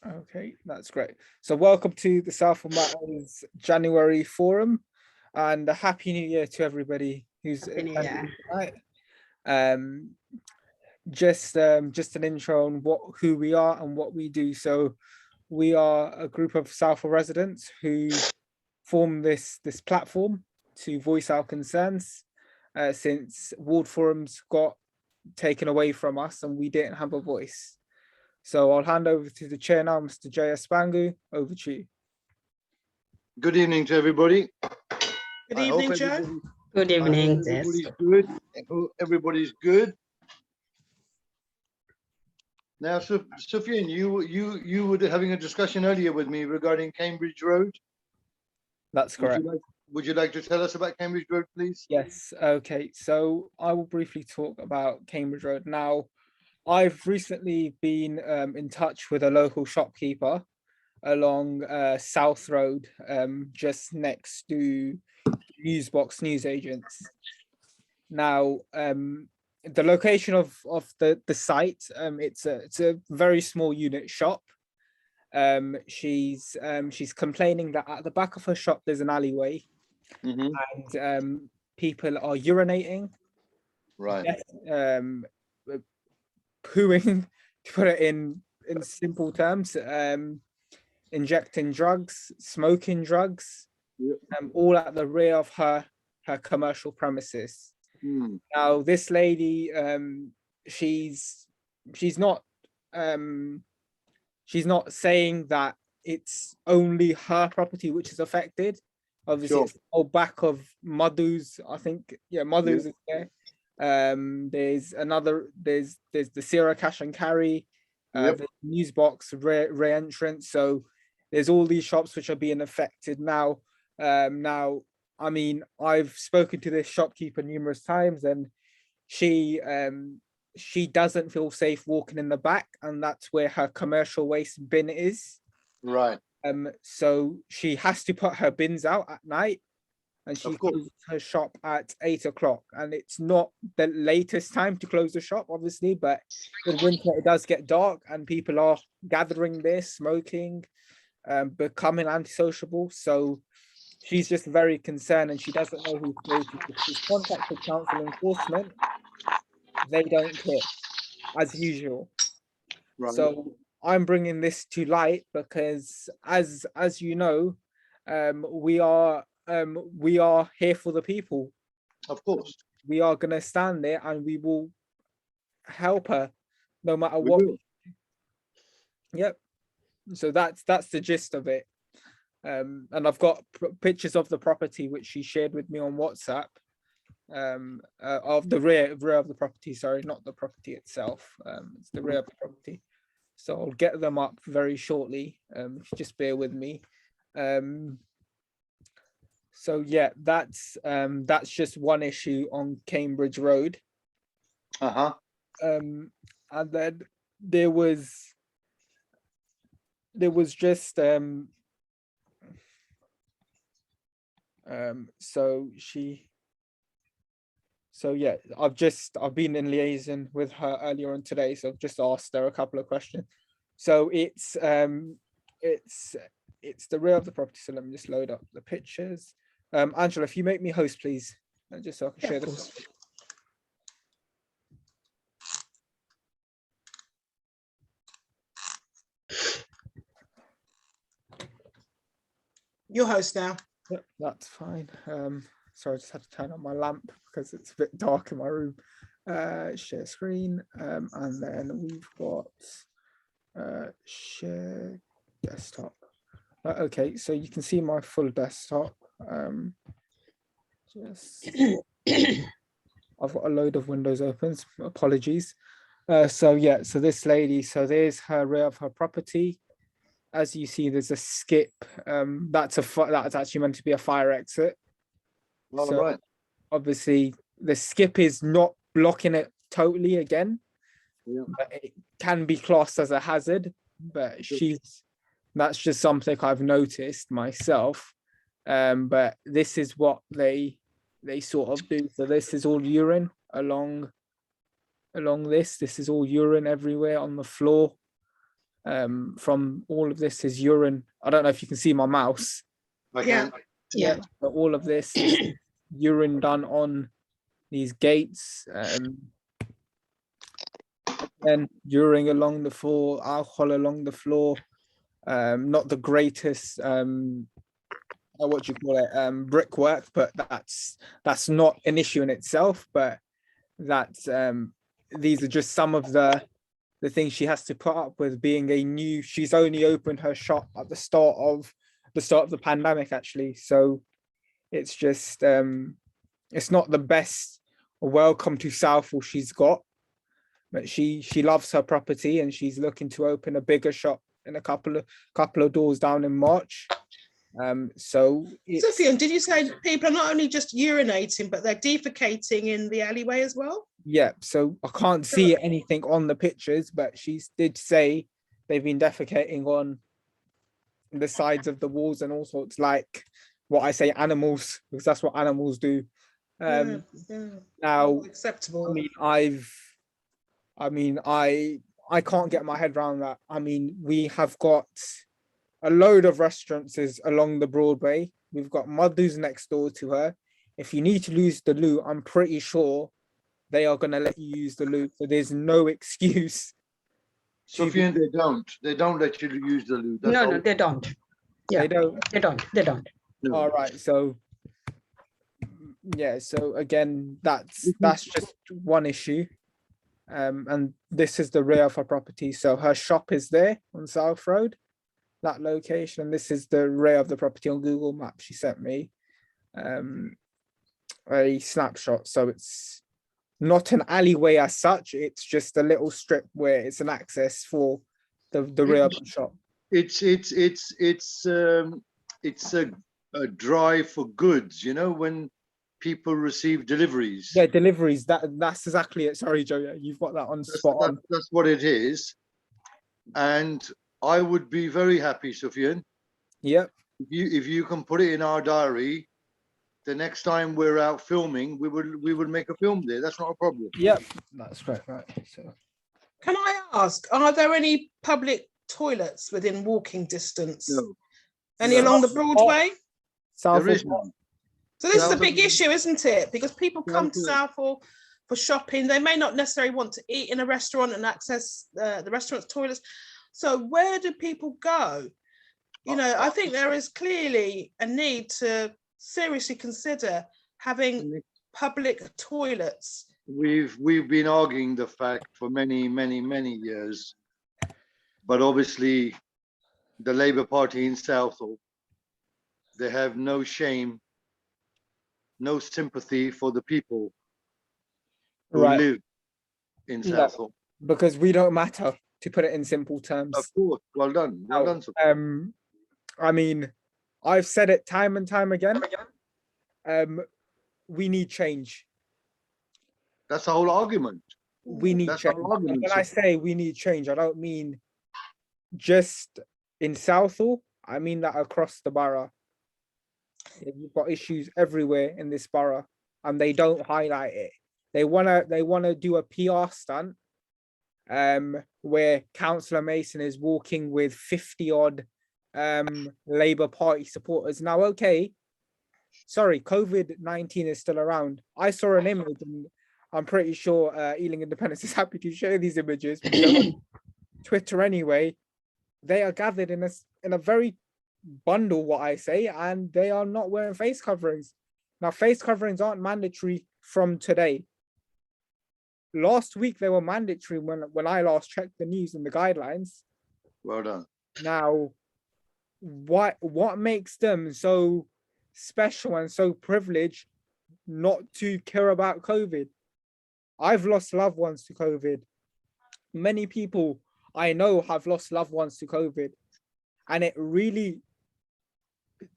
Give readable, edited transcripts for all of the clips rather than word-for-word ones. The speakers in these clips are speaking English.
Okay, that's great. So welcome to the Southall Matters January Forum, and a happy New Year to everybody who's Happy New Year. attending tonight. Um, just an intro on who we are and what we do. So we are a group of Southall residents who form this platform to voice our concerns since ward forums got taken away from us and we didn't have a voice. So I'll hand over to the chair now, Mr. J.S. Bangu. Over to you. Good evening to everybody. Good evening, Joe. Good evening. Everybody's good. I hope everybody's good. Now, Sufiyan, you were having a discussion earlier with me regarding Cambridge Road. That's correct. Would you like to tell us about Cambridge Road, please? Yes. Okay. So I will briefly talk about Cambridge Road. Now, I've recently been in touch with a local shopkeeper along South Road, just next to Newsbox Newsagents. Now, the location of the site, it's a very small unit shop. She's complaining that at the back of her shop there's an alleyway, and people are urinating, right, pooing, to put it in simple terms, injecting drugs, smoking drugs, all at the rear of her commercial premises. Now, this lady, she's not saying that it's only her property which is affected. Obviously, it's all back of Madhu's, I think. Yeah, Madhu's is there. There's the Sierra Cash and Carry, the Newsbox re-entrance. So there's all these shops which are being affected now. Now, I mean, I've spoken to this shopkeeper numerous times, and she doesn't feel safe walking in the back, and that's where her commercial waste bin is. Right. So she has to put her bins out at night, and she closes her shop at 8 o'clock. And it's not the latest time to close the shop, obviously, but in winter it does get dark, and people are gathering there, smoking, becoming antisociable. So she's just very concerned, and she doesn't know who's to. She's contacted council enforcement. They don't care, as usual. Right. So I'm bringing this to light because, as you know, we are here for the people. Of course, we are going to stand there, and we will help her, no matter what. Yep. So that's the gist of it. And I've got pictures of the property which she shared with me on WhatsApp, of the rear of the property. Sorry, not the property itself. It's the rear of the property. So I'll get them up very shortly. Just bear with me. So yeah, that's just one issue on Cambridge Road. And then there was just so yeah, I've been in liaison with her earlier on today, so I've just asked her a couple of questions. So it's the rear of the property. So let me just load up the pictures. Angela, if you make me host, please, just so I can share this. Your host now. Yep, that's fine. Sorry, I just had to turn on my lamp because it's a bit dark in my room. Share screen, and then we've got share desktop. Okay, so you can see my full desktop. I've got a load of windows open. Apologies. So yeah, so this lady. So there's her rear of her property. As you see, there's a skip. That's actually meant to be a fire exit. So right. Obviously, the skip is not blocking it totally again. But it can be classed as a hazard. But that's just something I've noticed myself. But this is what they sort of do. So this is all urine along this. This is all urine everywhere on the floor. from all of this is urine. I don't know if you can see my mouse. I Yeah. can. Yeah. But all of this is urine done on these gates, and urine along the floor, alcohol along the floor. Not the greatest what do you call it, brickwork, but that's not an issue in itself. But that's these are just some of the things she has to put up with, being she's only opened her shop at the start of the pandemic, actually. So it's just it's not the best welcome to Southall she's got, but she loves her property and she's looking to open a bigger shop in a couple of doors down in March. So Sufiyan, did you say people are not only just urinating, but they're defecating in the alleyway as well? Yeah, so I can't see anything on the pictures, but she did say they've been defecating on the sides of the walls and all sorts, like what I say, animals, because that's what animals do. Now, Not acceptable. I mean, I can't get my head around that. I mean, we have got a load of restaurants along the Broadway. We've got Madhu's next door to her. If you need to use the loo, I'm pretty sure they are going to let you use the loo. So there's no excuse. Sufiyan, they don't let you use the loo. No, they don't. Yeah, they don't. No. All right, so yeah, so again, that's just one issue. And this is the rear of her property. So her shop is there on South Road, that location. And this is the rear of the property on Google Maps. She sent me a snapshot. So it's not an alleyway as such. It's just a little strip where it's an access for the rear of the shop. It's a drive for goods, you know, when people receive deliveries. Yeah, deliveries. That's exactly it. Sorry, Joe. Yeah, you've got that on spot on. That's what it is. And I would be very happy, Sufiyan. Yep. If you can put it in our diary, the next time we're out filming, we would make a film there. That's not a problem. Yep. That's correct. Right. So Can I ask, are there any public toilets within walking distance? No. Any No. along the Broadway? South There is none. So this is a Southall- big issue, isn't it? Because people come to Southall- Southall for shopping. They may not necessarily want to eat in a restaurant and access the restaurant's toilets. So where do people go? You know, I think there is clearly a need to seriously consider having public toilets. We've been arguing the fact for many years, but obviously the Labour Party in Southall, they have no shame, no sympathy for the people who Right. live in No. Southall. because we don't matter, to put it in simple terms. Of course, well done, well done. Sufiyan. I mean, I've said it time and time again. We need change. That's the whole argument. We need That's the change. whole argument. When I say we need change, I don't mean just in Southall. I mean that across the borough. You've got issues everywhere in this borough, and they don't highlight it. They wanna do a PR stunt, where Councillor Mason is walking with 50 odd Labour Party supporters. Now, okay, sorry, COVID-19 is still around. I saw an image, and I'm pretty sure Ealing Independents is happy to share these images. But they're on Twitter anyway. They are gathered in a very bundle, what I say, and they are not wearing face coverings. Now, face coverings aren't mandatory from today. Last week they were mandatory when I last checked the news and the guidelines. Well done. Now, what makes them so special and so privileged not to care about COVID? I've lost loved ones to COVID. Many people I know have lost loved ones to COVID. And it really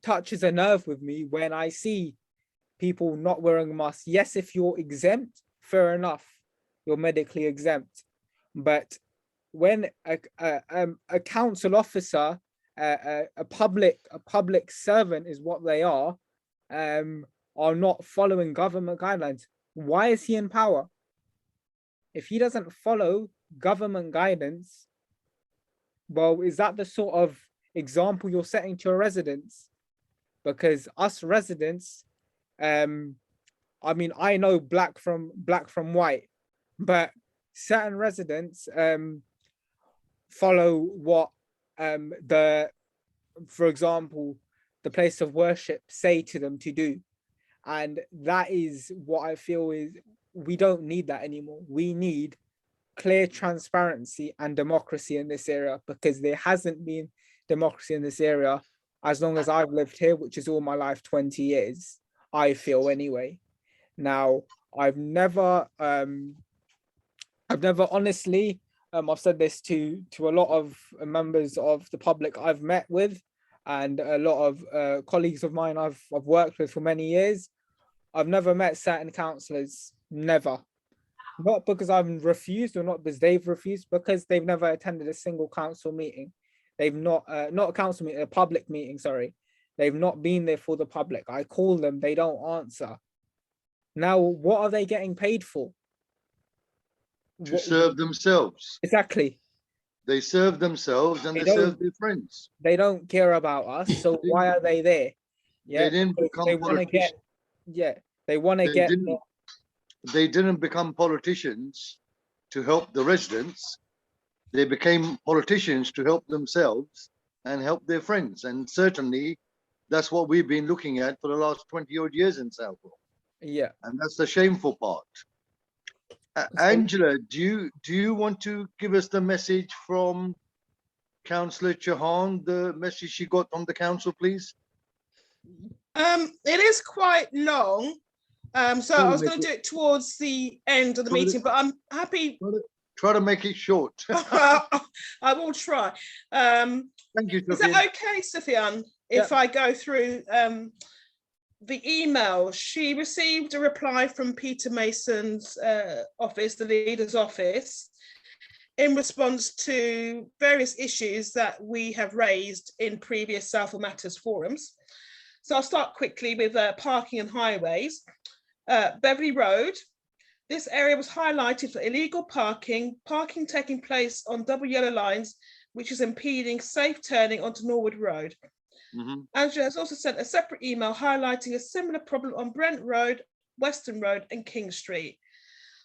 touches a nerve with me when I see people not wearing a mask. Yes, if you're exempt, fair enough, you're medically exempt. But when a council officer, a public servant is what they are not following government guidelines, why is he in power? If he doesn't follow government guidance, Well, is that the sort of example you're setting to your residents? Because us residents, I mean, I know black from white, but certain residents follow what for example, the place of worship say to them to do. And that is what I feel is we don't need that anymore. We need clear transparency and democracy in this area, because there hasn't been democracy in this area as long as I've lived here, which is all my life, 20 years, I feel anyway. Now, I've never honestly, I've said this to a lot of members of the public I've met with, and a lot of colleagues of mine I've worked with for many years. I've never met certain councillors, never. Not because I've refused, or not because they've refused, because they've never attended a single council meeting. They've not a council meeting, a public meeting, sorry. They've not been there for the public. I call them, they don't answer. Now, what are they getting paid for? To serve themselves. Exactly. They serve themselves and they serve their friends. They don't care about us, so why are they there? Yeah, they didn't become they want to get. Yeah, they want to get. They didn't become politicians to help the residents. They became politicians to help themselves and help their friends. And certainly, that's what we've been looking at for the last 20-odd years in Southall. Yeah, and that's the shameful part. Angela, do you want to give us the message from Councillor Chauhan, the message she got from the council, please? It is quite long, so I was going to do it towards the end of the meeting, but I'm happy. Try to make it short. I will try. Thank you, Sufiyan. Is that okay, Sufiyan, if I go through the email? She received a reply from Peter Mason's office, the leader's office, in response to various issues that we have raised in previous Southall Matters forums. So I'll start quickly with parking and highways. Beverley Road, this area was highlighted for illegal parking taking place on double yellow lines, which is impeding safe turning onto Norwood Road. Angela has also sent a separate email highlighting a similar problem on Brent Road, Western Road and King Street.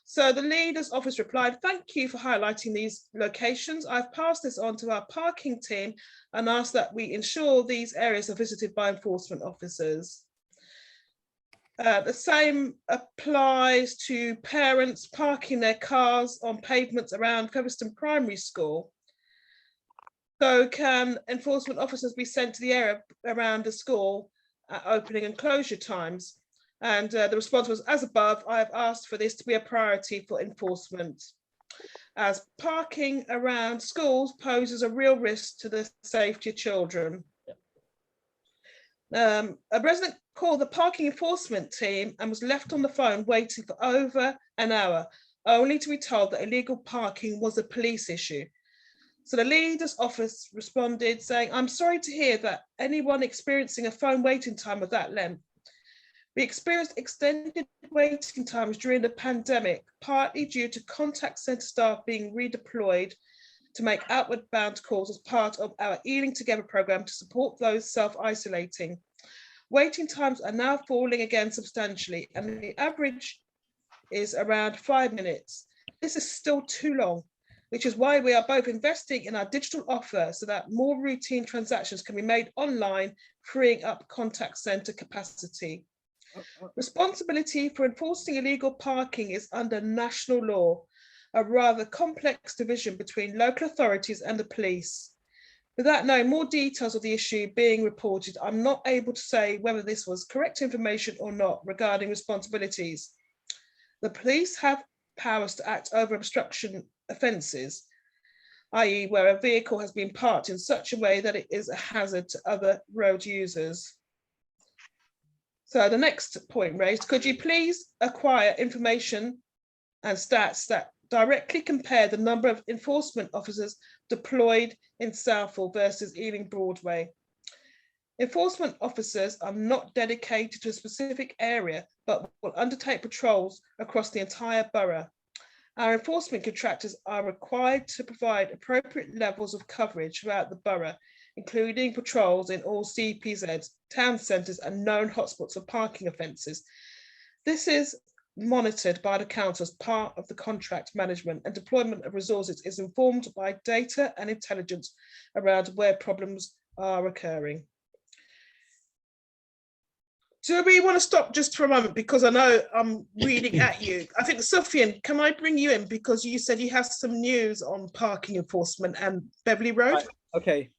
So the leader's office replied, "Thank you for highlighting these locations. I've passed this on to our parking team and asked that we ensure these areas are visited by enforcement officers." The same applies to parents parking their cars on pavements around Featherstone Primary School. So can enforcement officers be sent to the area around the school at opening and closure times? And the response was, as above, I have asked for this to be a priority for enforcement, as parking around schools poses a real risk to the safety of children. A resident called the parking enforcement team and was left on the phone waiting for over an hour, only to be told that illegal parking was a police issue. So the leader's office responded saying, "I'm sorry to hear that anyone experiencing a phone waiting time of that length. We experienced extended waiting times during the pandemic, partly due to contact centre staff being redeployed to make outward bound calls as part of our Ealing Together programme to support those self-isolating. Waiting times are now falling again substantially, and the average is around 5 minutes. This is still too long, which is why we are both investing in our digital offer so that more routine transactions can be made online, freeing up contact centre capacity. Responsibility for enforcing illegal parking is under national law, a rather complex division between local authorities and the police. Without knowing more details of the issue being reported, I'm not able to say whether this was correct information or not regarding responsibilities. The police have powers to act over obstruction offences, i.e. where a vehicle has been parked in such a way that it is a hazard to other road users." So the next point raised, could you please acquire information and stats that directly compare the number of enforcement officers deployed in Southall versus Ealing Broadway? Enforcement officers are not dedicated to a specific area, but will undertake patrols across the entire borough. Our enforcement contractors are required to provide appropriate levels of coverage throughout the borough, including patrols in all CPZs, town centres and known hotspots for parking offences. This is monitored by the council as part of the contract management, and deployment of resources is informed by data and intelligence around where problems are occurring. Do we want to stop just for a moment, because I know I'm reading at you. I think, Sufiyan, can I bring you in, because you said you have some news on parking enforcement and Beverley Road? Right. Okay,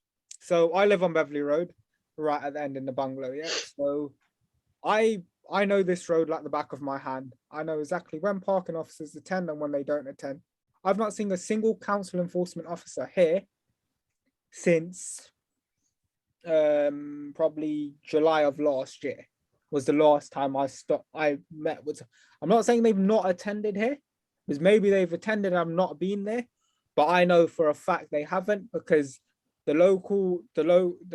so I live on Beverley Road, right at the end in the bungalow. Yeah, so I know this road like the back of my hand. I know exactly when parking officers attend and when they don't attend. I've not seen a single council enforcement officer here since probably July of last year. Was the last time I met with. I'm not saying they've not attended here, because maybe they've attended and I've not been there, but I know for a fact they haven't, because the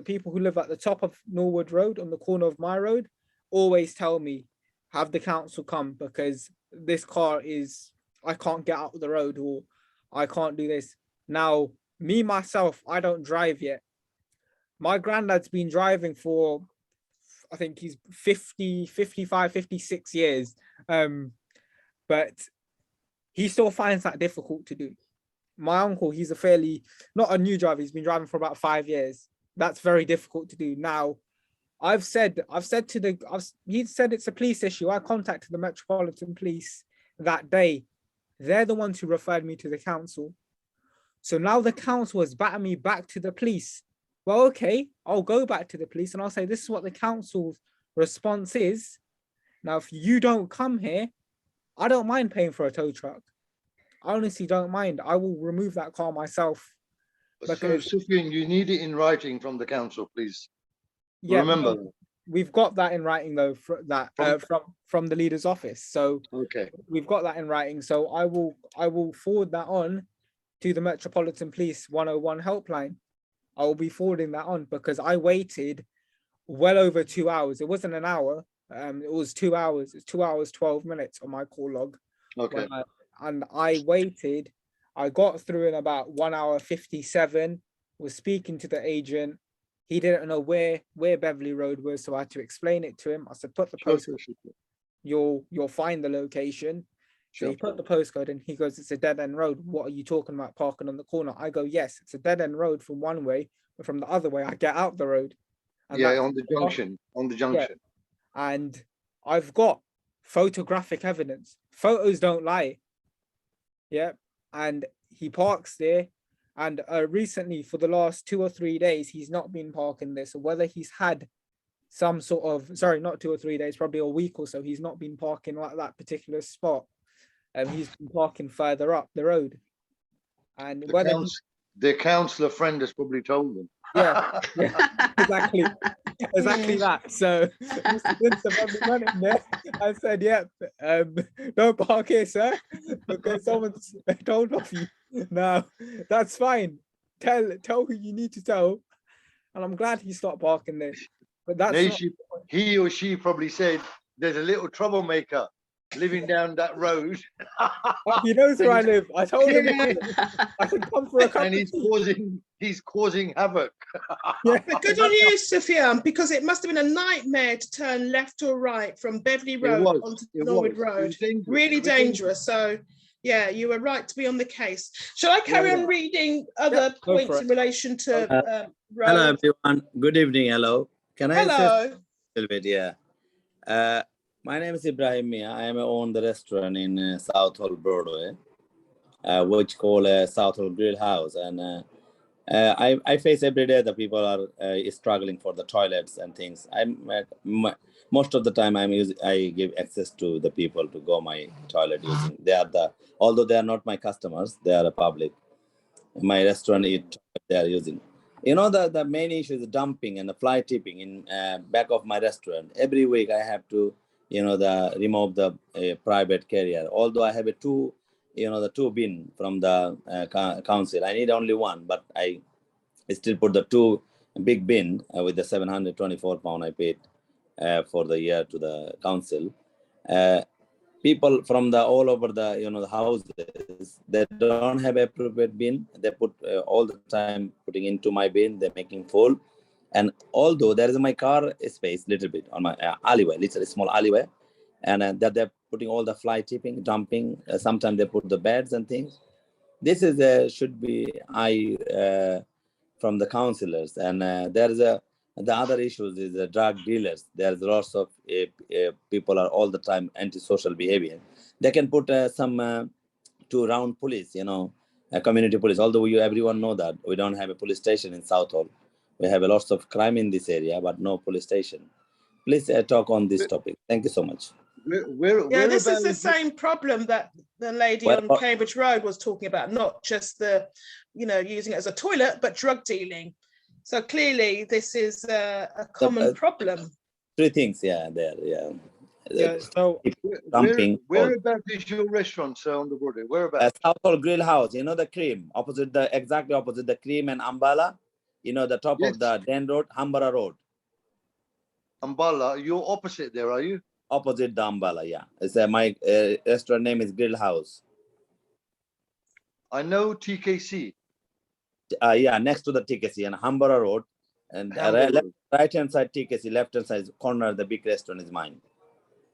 people who live at the top of Norwood Road on the corner of my road always tell me, have the council come, because this car is, I can't get out of the road, or I can't do this. Now, me myself, I don't drive yet. My granddad's been driving for, I think he's 50, 55, 56 years. But he still finds that difficult to do. My uncle, he's a fairly, not a new driver, he's been driving for about 5 years. That's very difficult to do. Now, he said it's a police issue. I contacted the Metropolitan Police that day. They're the ones who referred me to the council. So now the council has battered me back to the police. Well, okay, I'll go back to the police and I'll say, this is what the council's response is. Now, if you don't come here, I don't mind paying for a tow truck. I honestly don't mind. I will remove that car myself. Because Sufiyan, you need it in writing from the council, please. Yeah, remember. We've got that in writing though, from the leader's office. So okay, we've got that in writing. So I will forward that on to the Metropolitan Police 101 helpline. I will be forwarding that on, because I waited well over 2 hours. It wasn't an hour. It was 2 hours. It's 2 hours, 12 minutes on my call log. okay. And I waited. I got through in about 1 hour 57, was speaking to the agent. He didn't know where Beverley Road was, so I had to explain it to him. I said, put the postcode. You'll find the location. So he put the postcode and he goes, it's a dead end road. What are you talking about, parking on the corner? I go, yes, it's a dead end road from one way, but from the other way, I get out the road. And yeah, on the junction. Yeah. And I've got photographic evidence. Photos don't lie. Yeah. And he parks there. And recently, for the last 2 or 3 days, he's not been parking there. So whether he's had some sort of, sorry, not 2 or 3 days, probably a week or so, he's not been parking like that particular spot. He's been parking further up the road. And the councillor friend has probably told them. Yeah, exactly that. So Mr. Vincent went in there. I said, "Yep, don't park here, sir, because someone's told off you." No, that's fine. Tell who you need to tell, and I'm glad he stopped parking there. But that's he or she probably said, "There's a little troublemaker living down that road." He knows where I live. I told him I can come for a cup. And he's causing havoc. Yeah. But good on you, Sufiyan, because it must have been a nightmare to turn left or right from Beverley Road onto Norwood Road. Really dangerous. So yeah, you were right to be on the case. Shall I carry on reading other points in relation to road? Hello everyone. Good evening. Hello. Can I say Hello. a little bit? Yeah. My name is Ibrahim Mia. I own the restaurant in Southall Broadway, which called Southall Grill House. And I face every day that people are struggling for the toilets and things. Most of the time I give access to the people to go my toilet using. Although they are not my customers, they are a public. My restaurant, they are using. You know, the main issue is dumping and the fly tipping in back of my restaurant. Every week I have to, remove the private carrier. Although I have the two bin from the council. I need only one, but I still put the two big bin with the £724 I paid for the year to the council. people from the all over the, you know, the houses, they don't have appropriate bin. They put all the time putting into my bin, they're making full. And although there is my car space little bit on my alleyway, literally small alleyway, and that they're putting all the fly tipping, dumping, sometimes they put the beds and things. This is should be from the councillors. And there is the other issues is the drug dealers. There's lots of people are all the time antisocial behavior. They can put some 2 round police, you know, community police. Although everyone know that we don't have a police station in Southall. We have a lots of crime in this area, but no police station. Please talk on this topic. Thank you so much. Yeah, this is the same problem that the lady on Cambridge Road was talking about, not just the, you know, using it as a toilet, but drug dealing. So clearly this is a common problem. 3 things, yeah, there, yeah. Yeah, so whereabouts is your restaurant, sir, on the border? Whereabouts? Southall Grill House, you know, the Cream, exactly opposite the Cream and Ambala, you know, the top of the Den Road, Hambara Road. Ambala, you're opposite there, are you? Opposite the Ambala, yeah. It's my restaurant name is Grill House. I know TKC. Yeah, next to the TKC and Hambara Road, and right hand side TKC, left hand side corner, the big restaurant is mine.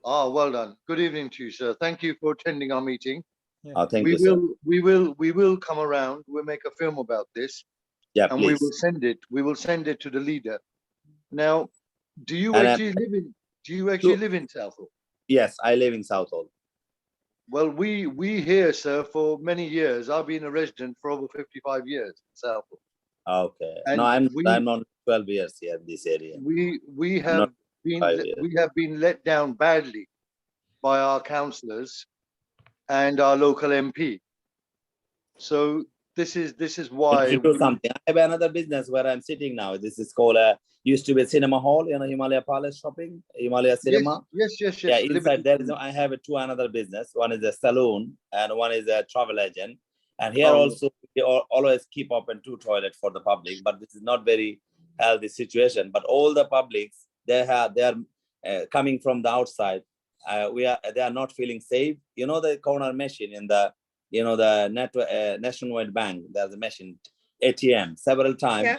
Ah, well done. Good evening to you, sir. Thank you for attending our meeting. Yeah. Thank you, sir. We will come around. We'll make a film about this. Yeah, and please. we will send it to the leader. Now, do you actually live in Southall? Yes, I live in Southall. Well, we here, sir, for many years. I've been a resident for over 55 years in Southall. Okay. And no, I'm on 12 years here in this area. We have been let down badly by our councillors and our local MP. So this is why you do something. I have another business where I'm sitting now. This is called used to be a cinema hall, you know, Himalaya Palace Shopping, Himalaya Cinema. Yes. Yeah, inside there is I have another business. One is a saloon and one is a travel agent. And here also we always keep open 2 toilets for the public, but this is not very healthy situation. But all the publics they are coming from the outside. They are not feeling safe. You know, the corner machine in the, you know, the Nationwide Bank, there's a machine, ATM, several times. Yeah.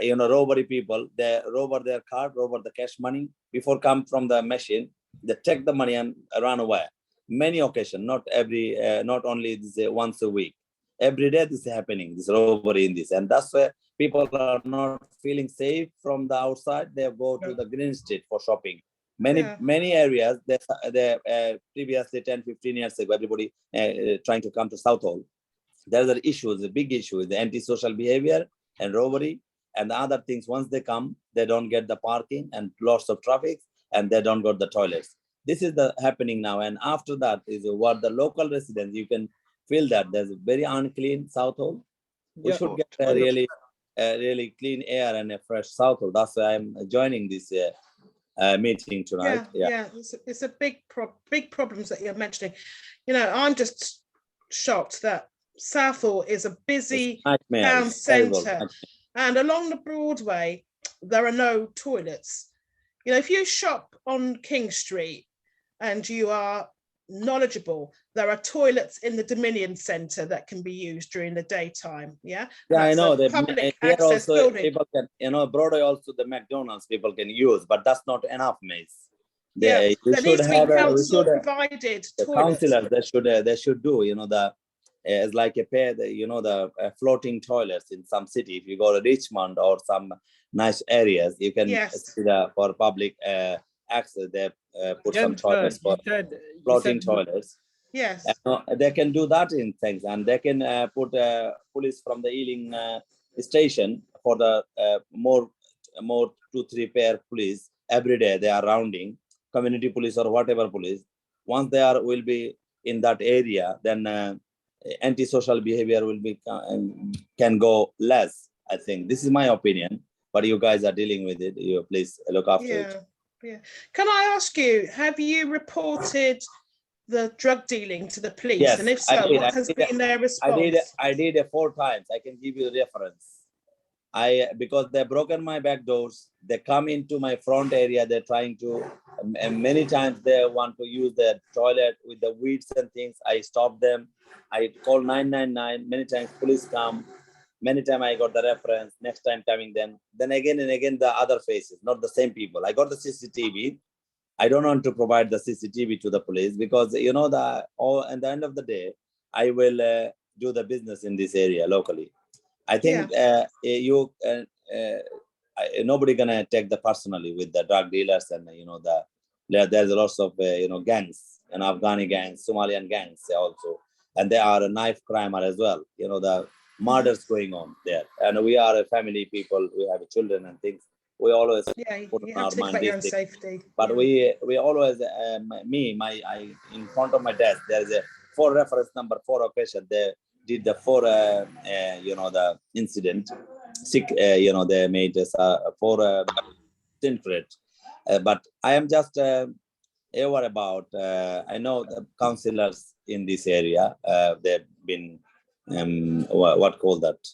You know, robbery people, they rob their card, rob the cash money before come from the machine. They take the money and run away. Many occasions, not only this once a week. Every day this is happening, this robbery in this. And that's why people are not feeling safe from the outside. They go to the Green Street for shopping. Many areas, they previously 10, 15 years ago, everybody trying to come to Southall. There's an issue, the big issue is the antisocial behavior and robbery. And the other things, once they come, they don't get the parking and lots of traffic, and they don't got the toilets. This is happening now. And after that is what the local residents, you can feel that there's very unclean Southall. We should get a really clean air and a fresh Southall. That's why I'm joining this meeting tonight. Yeah. It's a big problems that you're mentioning. You know, I'm just shocked that Southall is a busy town centre. And along the Broadway, there are no toilets. You know, if you shop on King Street and you are knowledgeable, there are toilets in the Dominion Centre that can be used during the daytime. Yeah, I know. Public access building. People can, you know, Broadway also the McDonald's people can use, but that's not enough, mates. There needs to be council provided toilets. Councillors, they should do, you know, it's like a pair, you know, the floating toilets in some city. If you go to Richmond or some nice areas, you can see for public access. They put some toilets for floating toilets. Yes, they can do that in things, and they can put police from the Ealing station for the more 2-3 pair police every day. They are rounding community police or whatever police. Once they will be in that area, then antisocial behavior will be can go less. I think this is my opinion, but you guys are dealing with it. You please look after it. Yeah. Can I ask you, have you reported the drug dealing to the police? Yes, and if so, what has been their response? I did it 4 times. I can give you a reference. because they've broken my back doors, they come into my front area. They're trying to, and many times they want to use the toilet with the weeds and things. I stop them. I call 999. Many times police come. Many times I got the reference. Next time coming, then again and again the other faces, not the same people. I got the CCTV. I don't want to provide the CCTV to the police because at the end of the day, I will do the business in this area locally. I think nobody gonna take the personally with the drug dealers and there's lots of gangs and Afghani gangs, Somalian gangs also, and there are a knife crimer as well. The murders going on there, and we are a family people. We have children and things. We always put you have to think about your own safety. But we always in front of my desk there's a 4 reference number, 4 occasion. They did the 4 the incident. They made us 4 incident. But I am just aware about. I know the councillors in this area. They've been what call that?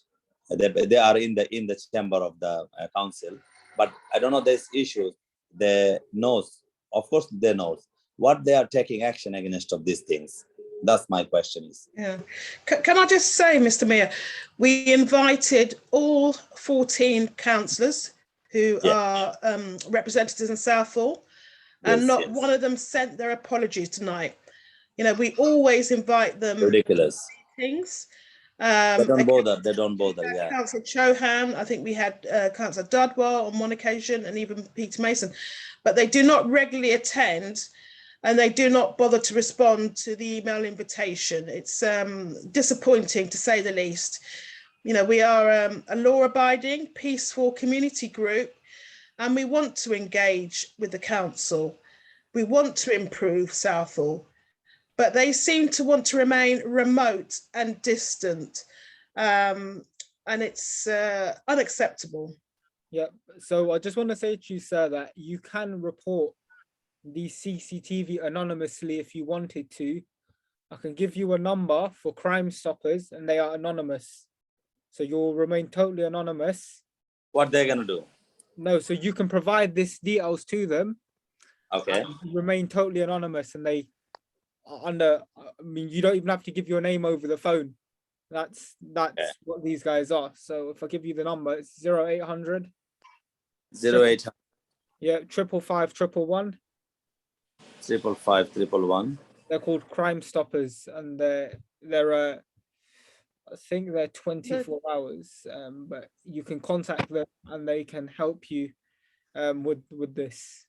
They are in the chamber of the council. But I don't know this issue. They knows, of course, they knows what they are taking action against of these things. That's my question is. Yeah. Can I just say, Mr. Mayor, we invited all 14 councillors who are representatives in Southall, and not one of them sent their apologies tonight. We always invite them. Ridiculous. Things. They don't bother. Yeah. Councillor Chohan, I think we had Councillor Dudwar on one occasion, and even Peter Mason, but they do not regularly attend, and they do not bother to respond to the email invitation. It's disappointing, to say the least. We are a law-abiding, peaceful community group, and we want to engage with the council. We want to improve Southall. But they seem to want to remain remote and distant, and it's unacceptable. Yeah, so I just want to say to you, sir, that you can report the CCTV anonymously if you wanted to. I can give you a number for Crime Stoppers, and they are anonymous. So you'll remain totally anonymous. What they're going to do? No, so you can provide this details to them. Okay. Remain totally anonymous, and they... you don't even have to give your name over the phone. That's what these guys are. So if I give you the number, it's 0800 0800 555 111. 555 111. They're called Crime Stoppers, and they're I think they're 24 hours, but you can contact them and they can help you with this.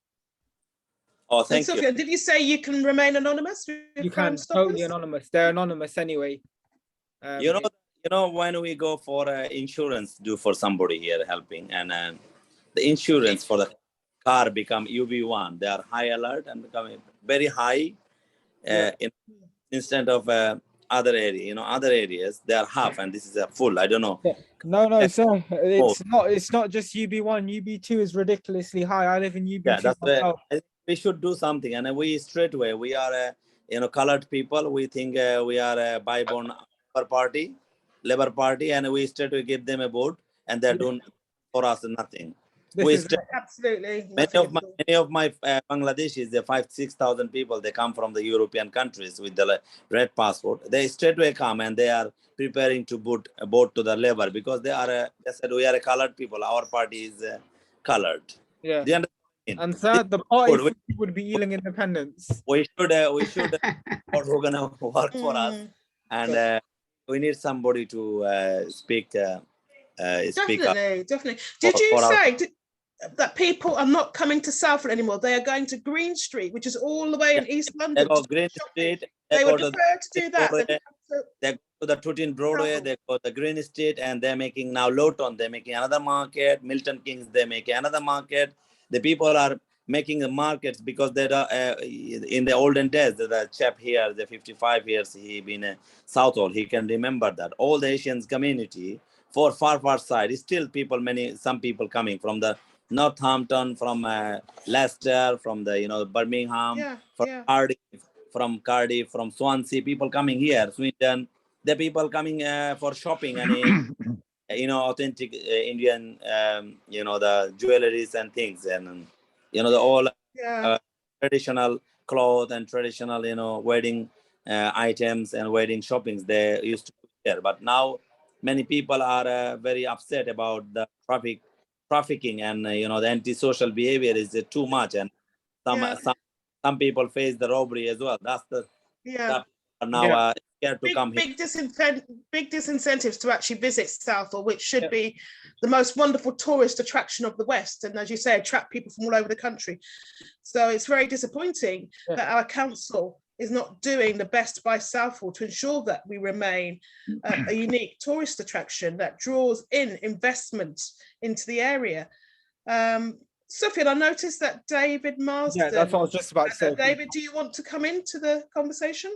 Oh, thank you. Did you say you can remain anonymous? You can, totally anonymous. They're anonymous anyway. When we go for insurance, do for somebody here helping, and the insurance for the car become UB1. They are high alert and becoming very high. Instead of other area, other areas they are half, and this is a full. I don't know. No, sir. It's not just UB1. UB2 is ridiculously high. I live in UB2. Yeah, that's where we should do something, and we straight away we are colored people. We think we are a by-born Labour Party, and we straight away give them a vote, and they're doing for us nothing. Absolutely. Many of my Bangladeshis, the 5,000-6,000 people, they come from the European countries with the red passport. They straight away come and they are preparing to vote to the Labour because they said we are a colored people. Our party is colored. Yeah. And third, the party would be Ealing Independents. We should who's gonna work for us, and we need somebody to speak. Definitely. Did you say that people are not coming to Southall anymore? They are going to Green Street, which is all the way in East London. They go Green Street. They would prefer to do that. They go to the Tooting Broadway. They go to Green Street, and they're making now Lowton. They're making another market. Milton Keynes. They're making another market. The people are making the markets because they in the olden days, the chap here, the 55 years, he been a Southall. He can remember that all the Asian community for far side is still some people coming from the Northampton, from Leicester, from the Birmingham, from Cardiff, from Swansea. People coming here, Swindon. The people coming for shopping and authentic Indian, the jewelries and things, and the all Yeah. traditional clothes and traditional, wedding items and wedding shoppings they used to be there. But now many people are very upset about the trafficking, and the antisocial behavior is too much, and Yeah. some people face the robbery as well. That's the Yeah. stuff are now scared to come here. Big disincentives to actually visit Southall, which should be the most wonderful tourist attraction of the West, and as you say, attract people from all over the country. So it's very disappointing that our council is not doing the best by Southall to ensure that we remain a unique tourist attraction that draws in investment into the area. Sufiyan, I noticed that David Marsden. Yeah, that's what I was just about to say. David, do you want to come into the conversation?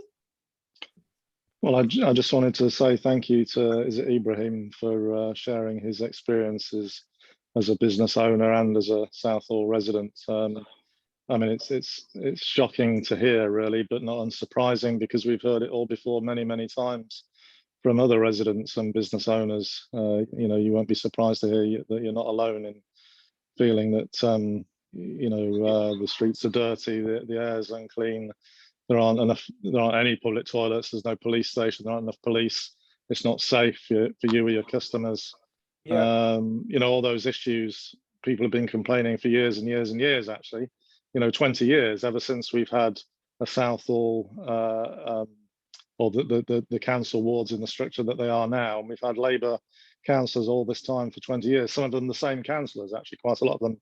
Well, I just wanted to say thank you to Ibrahim for sharing his experiences as a business owner and as a Southall resident. I mean, it's shocking to hear, really, but not unsurprising because we've heard it all before many times from other residents and business owners. You won't be surprised to hear that you're not alone in feeling that the streets are dirty, the air's unclean. There aren't any public toilets. There's no police station. There aren't enough police. It's not safe for you or your customers. Yeah. All those issues people have been complaining for years and years and years. Actually, 20 years ever since we've had a Southall or the council wards in the structure that they are now, and we've had Labour councillors all this time for 20 years. Some of them the same councillors. Actually, quite a lot of them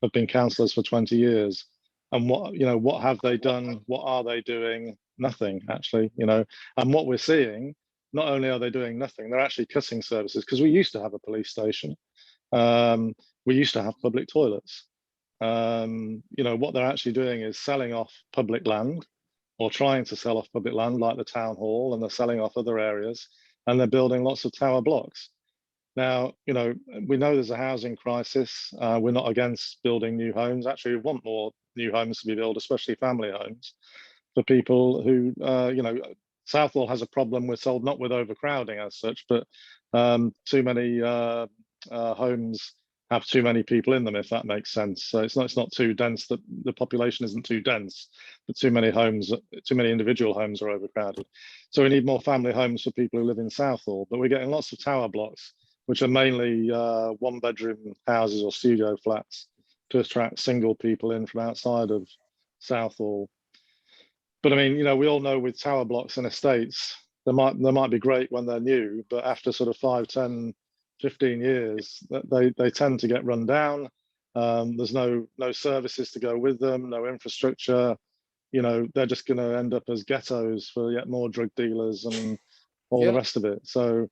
have been councillors for 20 years. And what have they done? What are they doing? Nothing, actually, And what we're seeing, not only are they doing nothing, they're actually cutting services, because we used to have a police station. We used to have public toilets. What they're actually doing is selling off public land, or trying to sell off public land, like the town hall, and they're selling off other areas, and they're building lots of tower blocks. Now, we know there's a housing crisis. We're not against building new homes. Actually, we want more new homes to be built, especially family homes, for people who, Southall has a problem, we're told, not with overcrowding as such, but too many homes have too many people in them, if that makes sense. So it's not too dense, the population isn't too dense, but too many individual homes are overcrowded. So we need more family homes for people who live in Southall, but we're getting lots of tower blocks, which are mainly one-bedroom houses or studio flats to attract single people in from outside of Southall. But I mean, we all know with tower blocks and estates, they might be great when they're new, but after sort of 5, 10, 15 years, they tend to get run down. There's no services to go with them, no infrastructure. They're just going to end up as ghettos for yet more drug dealers and all the rest of it. So,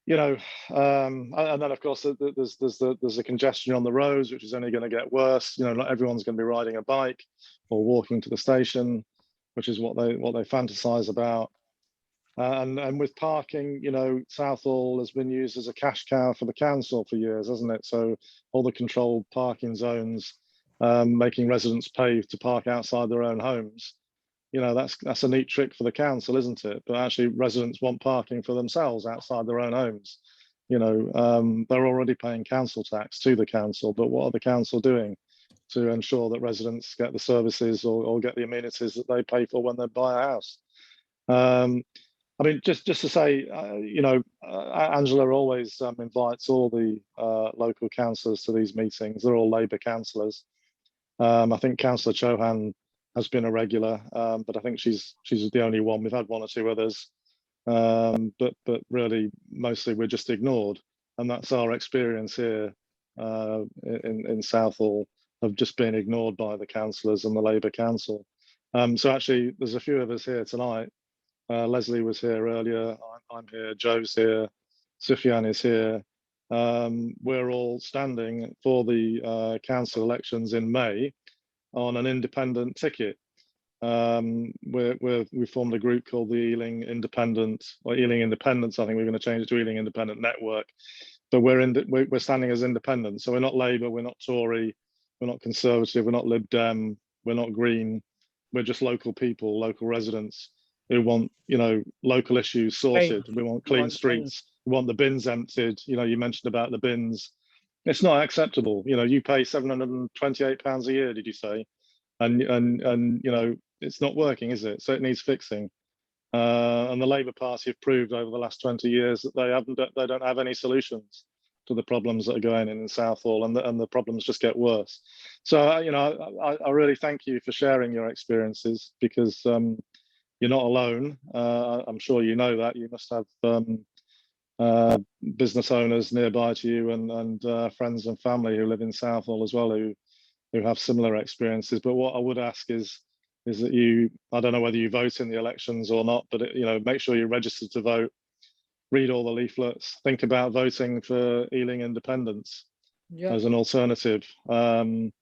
and then of course there's a congestion on the roads, which is only going to get worse. Not everyone's going to be riding a bike or walking to the station, which is what they fantasize about. And with parking, Southall has been used as a cash cow for the council for years, hasn't it? So all the controlled parking zones, making residents pay to park outside their own homes. That's a neat trick for the council, isn't it? But actually, residents want parking for themselves outside their own homes. They're already paying council tax to the council, but what are the council doing to ensure that residents get the services or get the amenities that they pay for when they buy a house? I mean, just to say, Angela always invites all the local councillors to these meetings. They're all Labour councillors. I think Councillor Chauhan has been a regular, but I think she's the only one. We've had one or two others, but really mostly we're just ignored, and that's our experience here in Southall, of just being ignored by the councillors and the Labour Council. So actually, there's a few of us here tonight. Leslie was here earlier. I'm here. Joe's here. Sufiyan is here. We're all standing for the council elections in May on an independent ticket. We formed a group called the Ealing Independents, or Ealing Independents. I think we're going to change it to Ealing Independent Network. But we're standing as independent. So we're not Labour, we're not Tory, we're not Conservative, we're not Lib Dem, we're not Green. We're just local people, local residents who want, local issues sorted. We want clean streets, We want the bins emptied. You know, you mentioned about the bins. It's not acceptable. You know, you pay £728 a year, did you say? And you know, it's not working, is it? So it needs fixing. And the Labour Party have proved over the last 20 years that they don't have any solutions to the problems that are going in Southall, and the problems just get worse. So you know, I really thank you for sharing your experiences, because you're not alone. I'm sure you know that. You must have business owners nearby to you, and friends and family who live in Southall as well, who have similar experiences. But what I would ask is that you, I don't know whether you vote in the elections or not, but you know, make sure you're registered to vote, read all the leaflets, think about voting for Ealing Independents as an alternative, and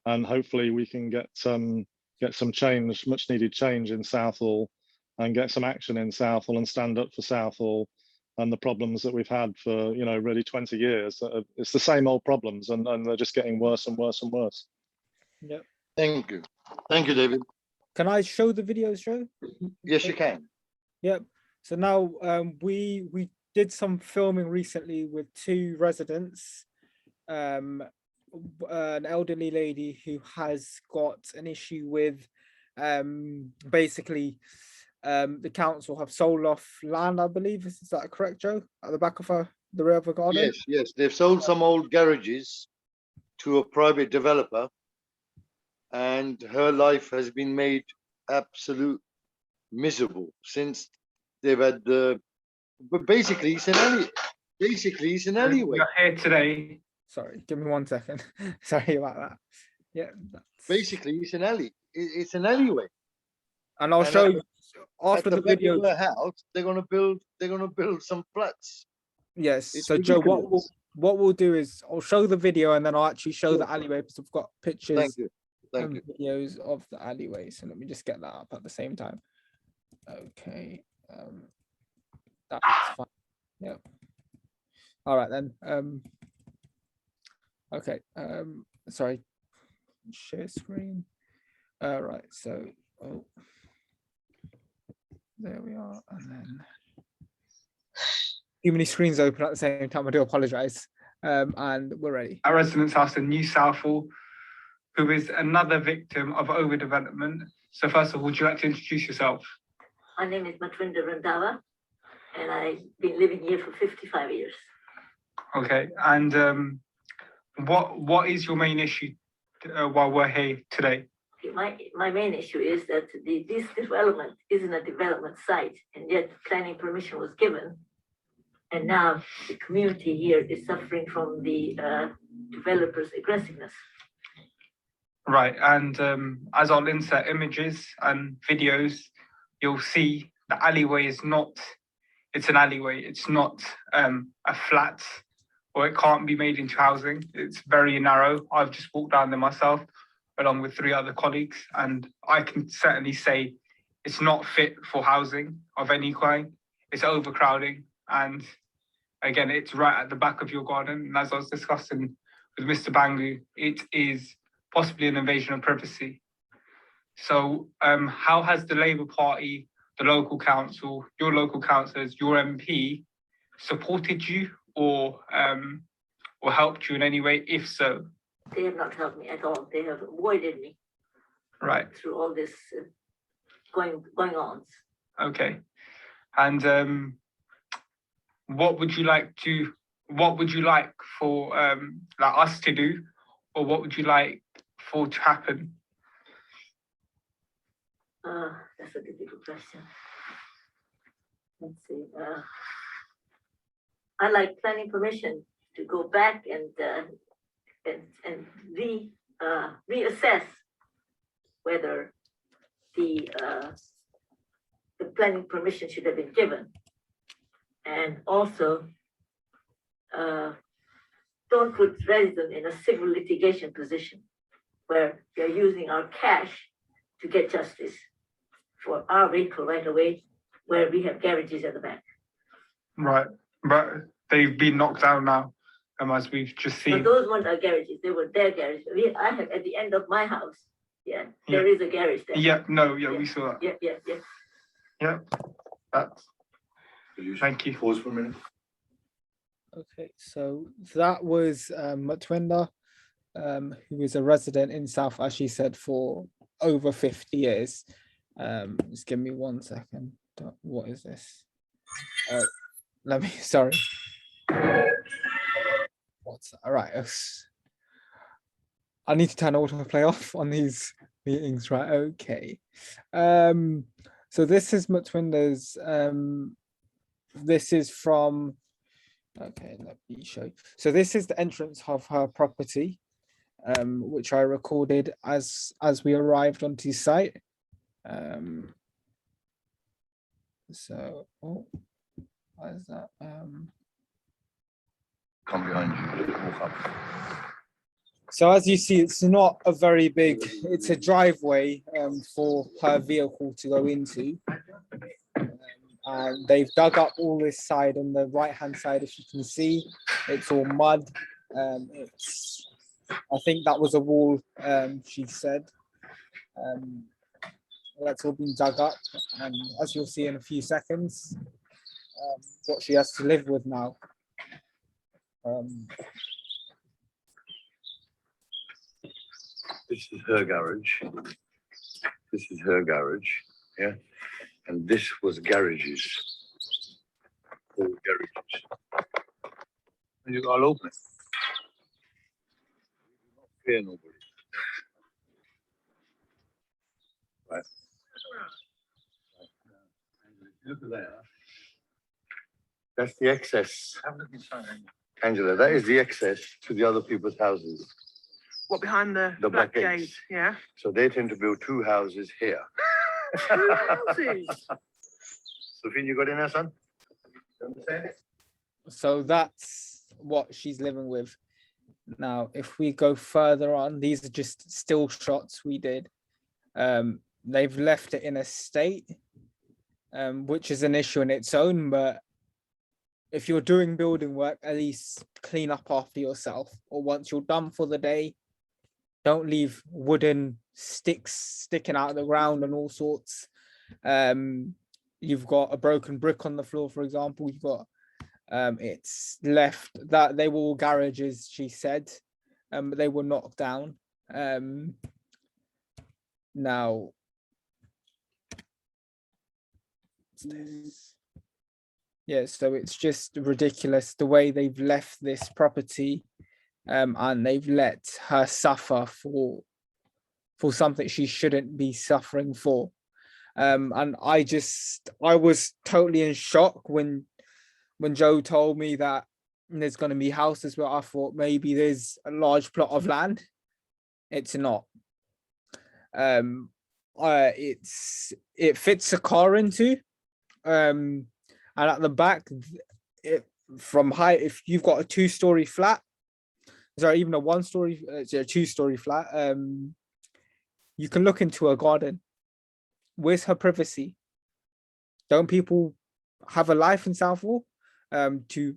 hopefully we can get some change, much needed change in Southall, and get some action in Southall, and stand up for Southall and the problems that we've had for, you know, really 20 years. It's the same old problems, and they're just getting worse and worse and worse. Yep. Thank you, David. Can I show the videos, Joe? Yes, you can. Yep. So now we did some filming recently with two residents, an elderly lady who has got an issue with basically the council have sold off land, I believe. Is that correct, Joe? At the back of the rear of the garden? Yes, they've sold some old garages to a private developer, and her life has been made absolute miserable since they've had the. But basically, it's an alley. Basically, it's an alleyway. You're here today. Sorry, give me 1 second. Sorry about that. Yeah. Basically, it's an alley. It's an alleyway. And I'll show you after the back video. of their house, they're gonna build some flats. Yes. It's so Joe, ridiculous. what we'll do is I'll show the video, and then I'll actually show the alleyway, because I've got pictures. Thank you. And videos of the alleyway. So let me just get that up at the same time. Okay. That's fine. Yep. All right then. Okay. Sorry. Share screen. All right. So there we are. And then too many screens open at the same time. I do apologize. And we're ready. Our residence house in New Southall, who is another victim of overdevelopment. So first of all, would you like to introduce yourself? My name is Matrinda Randhawa, and I've been living here for 55 years. Okay, and what is your main issue while we're here today? My main issue is that this development isn't a development site, and yet planning permission was given. And now the community here is suffering from the developers' aggressiveness. Right, and as I'll insert images and videos, you'll see the alleyway is not, it's an alleyway, it's not a flat, or it can't be made into housing. It's very narrow. I've just walked down there myself, along with 3 other colleagues, and I can certainly say it's not fit for housing of any kind. It's overcrowding, and again, it's right at the back of your garden. And as I was discussing with Mr. Bangu, it is possibly an invasion of privacy. So how has the Labour Party, the local council, your local councillors, your MP supported you or helped you in any way? If so? They have not helped me at all. They have avoided me. Right. Through all this going on. Okay. And what would you like for like us to do, or what would you like for to happen? That's a difficult question. Let's see. I like planning permission to go back and reassess whether the planning permission should have been given, and also don't put residents in a civil litigation position where they're using our cash to get justice for our vehicle right away, where we have garages at the back. Right, but they've been knocked down now, as we've just seen. But those weren't our garages; they were their garages. I have at the end of my house. Yeah, there is a garage there. Yeah, no, yeah, we saw that. Yeah. Yeah, that's. Thank you. Pause for a minute. Okay, so that was Matwinda, who is a resident in South, as she said, for over 50 years. Just give me 1 second. What is this? Let me, sorry. What's all right? I need to turn autoplay off on these meetings, right? Okay. So this is Matwinda's. This is from. Okay, let me show you. So this is the entrance of her property, which I recorded as we arrived onto site. So, oh, what is that? Come behind you. Walk up. So as you see, it's not a very big, it's a driveway for her vehicle to go into. And they've dug up all this side on the right-hand side, if you can see, it's all mud. I think that was a wall, she said. That's all been dug up, and as you'll see in a few seconds, what she has to live with now. This is her garage. This is her garage, yeah. And this was garages. All garages. And you all open it. Fear nobody. Right. Look at that. That's the excess. Angela, that is the access to the other people's houses. What, behind the black gate? gates. Yeah. So they tend to build 2 houses here. 2 houses. Sufiyan, you got in there, son? You understand? So that's what she's living with. Now, if we go further on, these are just still shots we did. They've left it in a state, which is an issue in its own, but if you're doing building work, at least clean up after yourself. Or once you're done for the day, don't leave wooden sticks sticking out of the ground and all sorts. You've got a broken brick on the floor, for example. You've got it's left that they were all garages, she said, but they were knocked down. Now, yeah, so it's just ridiculous the way they've left this property, and they've let her suffer for something she shouldn't be suffering for. And I was totally in shock when Joe told me that there's going to be houses where I thought maybe there's a large plot of land. It's not. It fits a car into, and at the back, from height, if you've got a 2-story flat, sorry, even a 1-story, it's a 2-story flat, you can look into a garden. Where's her privacy? Don't people have a life in Southall to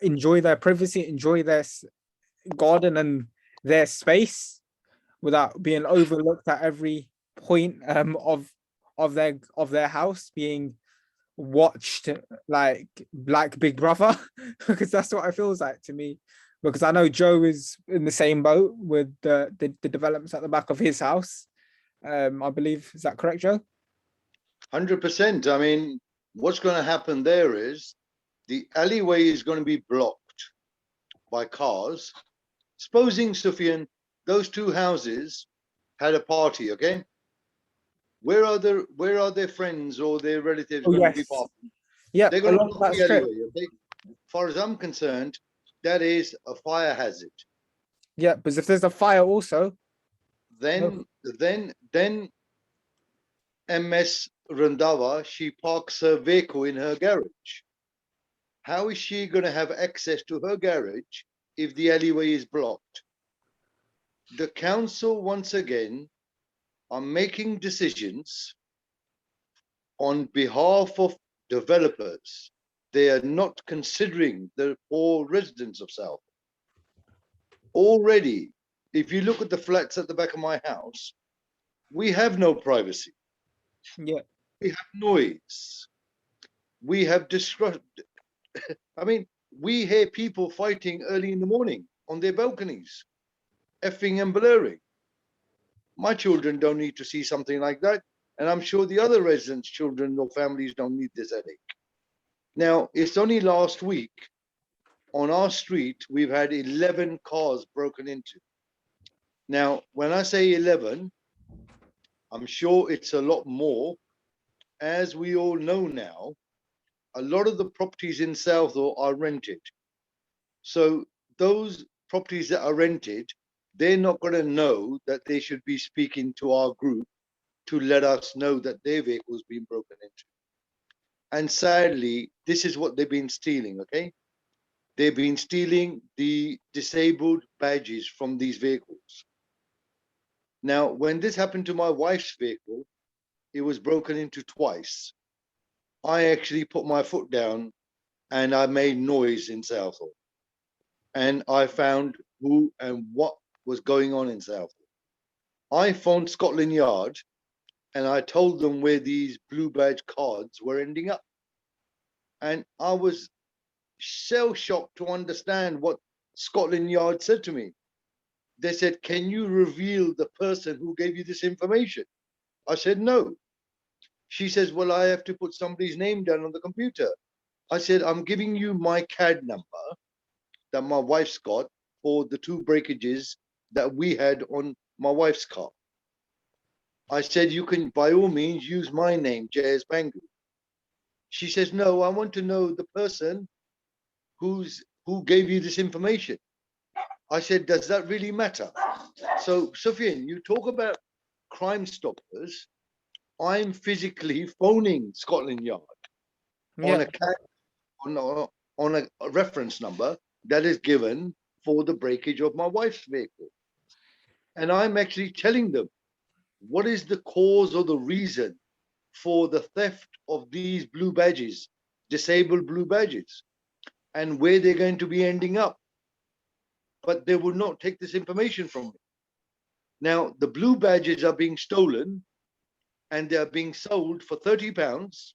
enjoy their privacy, enjoy their garden and their space without being overlooked at every point of their house, being watched like Big Brother? Because that's what it feels like to me. Because I know Joe is in the same boat with the developments at the back of his house. I believe, is that correct, Joe? 100%. I mean, what's going to happen there is the alleyway is going to be blocked by cars. Supposing, Sufiyan, those 2 houses had a party, okay? Where are their friends or their relatives going to be partying? Yeah, they're going to block the alleyway. Okay? As far as I'm concerned, that is a fire hazard. Yeah, but if there's a fire also, then MS Randhawa, she parks her vehicle in her garage. How is she going to have access to her garage if the alleyway is blocked? The council, once again, are making decisions on behalf of developers. They are not considering the poor residents of South. Already, if you look at the flats at the back of my house, we have no privacy. Yeah. We have noise. We have I mean, we hear people fighting early in the morning on their balconies, effing and blurring. My children don't need to see something like that. And I'm sure the other residents' children or families don't need this headache. Now, it's only last week on our street, we've had 11 cars broken into. Now, when I say 11, I'm sure it's a lot more. As we all know now, a lot of the properties in Southall are rented. So those properties that are rented, they're not going to know that they should be speaking to our group to let us know that their vehicle's been broken into. And sadly, this is what they've been stealing, okay? They've been stealing the disabled badges from these vehicles. Now, when this happened to my wife's vehicle, it was broken into twice. I actually put my foot down and I made noise in Southall. And I found who and what was going on in Southall. I phoned Scotland Yard and I told them where these blue badge cards were ending up. And I was so shocked to understand what Scotland Yard said to me. They said, can you reveal the person who gave you this information? I said, no. She says, well, I have to put somebody's name down on the computer. I said, I'm giving you my CAD number that my wife's got for the 2 breakages that we had on my wife's car. I said, you can by all means use my name, J.S. Bangu. She says, no, I want to know the person who gave you this information. I said, does that really matter? So, Sufiyan, you talk about Crime Stoppers. I'm physically phoning Scotland Yard on a reference number that is given for the breakage of my wife's vehicle. And I'm actually telling them what is the cause or the reason for the theft of these blue badges, disabled blue badges, and where they're going to be ending up. But they would not take this information from me. Now, the blue badges are being stolen and they are being sold for £30,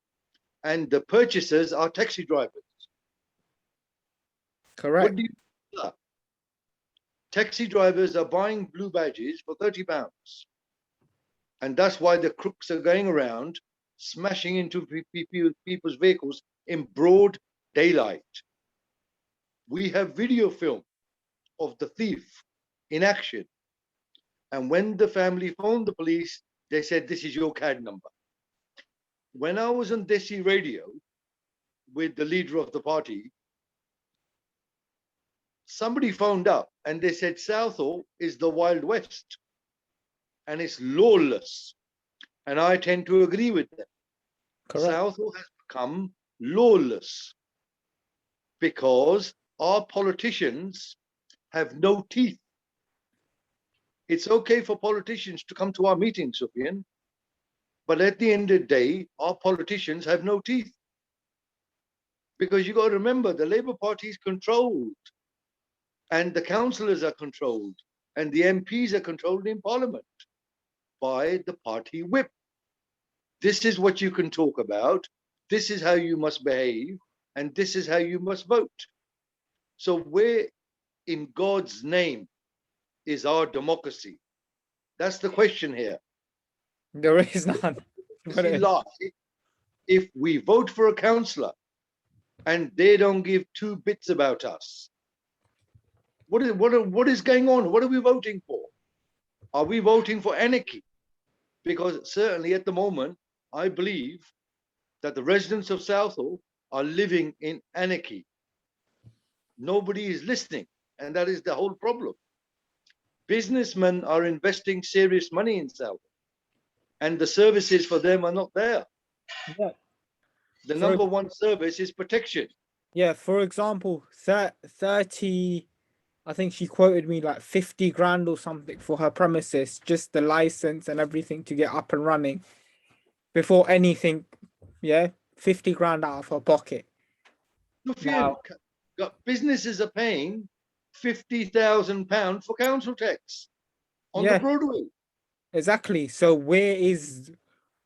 and the purchasers are taxi drivers. Correct. What do you do? Taxi drivers are buying blue badges for £30. And that's why the crooks are going around smashing into people's vehicles in broad daylight. We have video film of the thief in action. And when the family phoned the police, they said, this is your CAD number. When I was on Desi radio with the leader of the party, somebody phoned up and they said, Southall is the Wild West and it's lawless. And I tend to agree with them. Correct. Southall has become lawless because our politicians have no teeth. It's okay for politicians to come to our meetings, Sufiyan, but at the end of the day, our politicians have no teeth. Because you got to remember, the Labour Party is controlled, and the councillors are controlled, and the MPs are controlled in Parliament by the party whip. This is what you can talk about. This is how you must behave, and this is how you must vote. So where in God's name is our democracy? That's the question here. There is none. If we vote for a councillor and they don't give 2 bits about us, what is going on? What are we voting for? Are we voting for anarchy? Because certainly at the moment, I believe that the residents of Southall are living in anarchy. Nobody is listening, and that is the whole problem. Businessmen are investing serious money in Southall, and the services for them are not there. Yeah. The number one service is protection. Yeah, for example, 30, I think she quoted me like 50 grand or something for her premises, just the license and everything to get up and running before anything. Yeah, 50 grand out of her pocket. Now, businesses are paying £50,000 for council tax on the Broadway. Exactly. So where is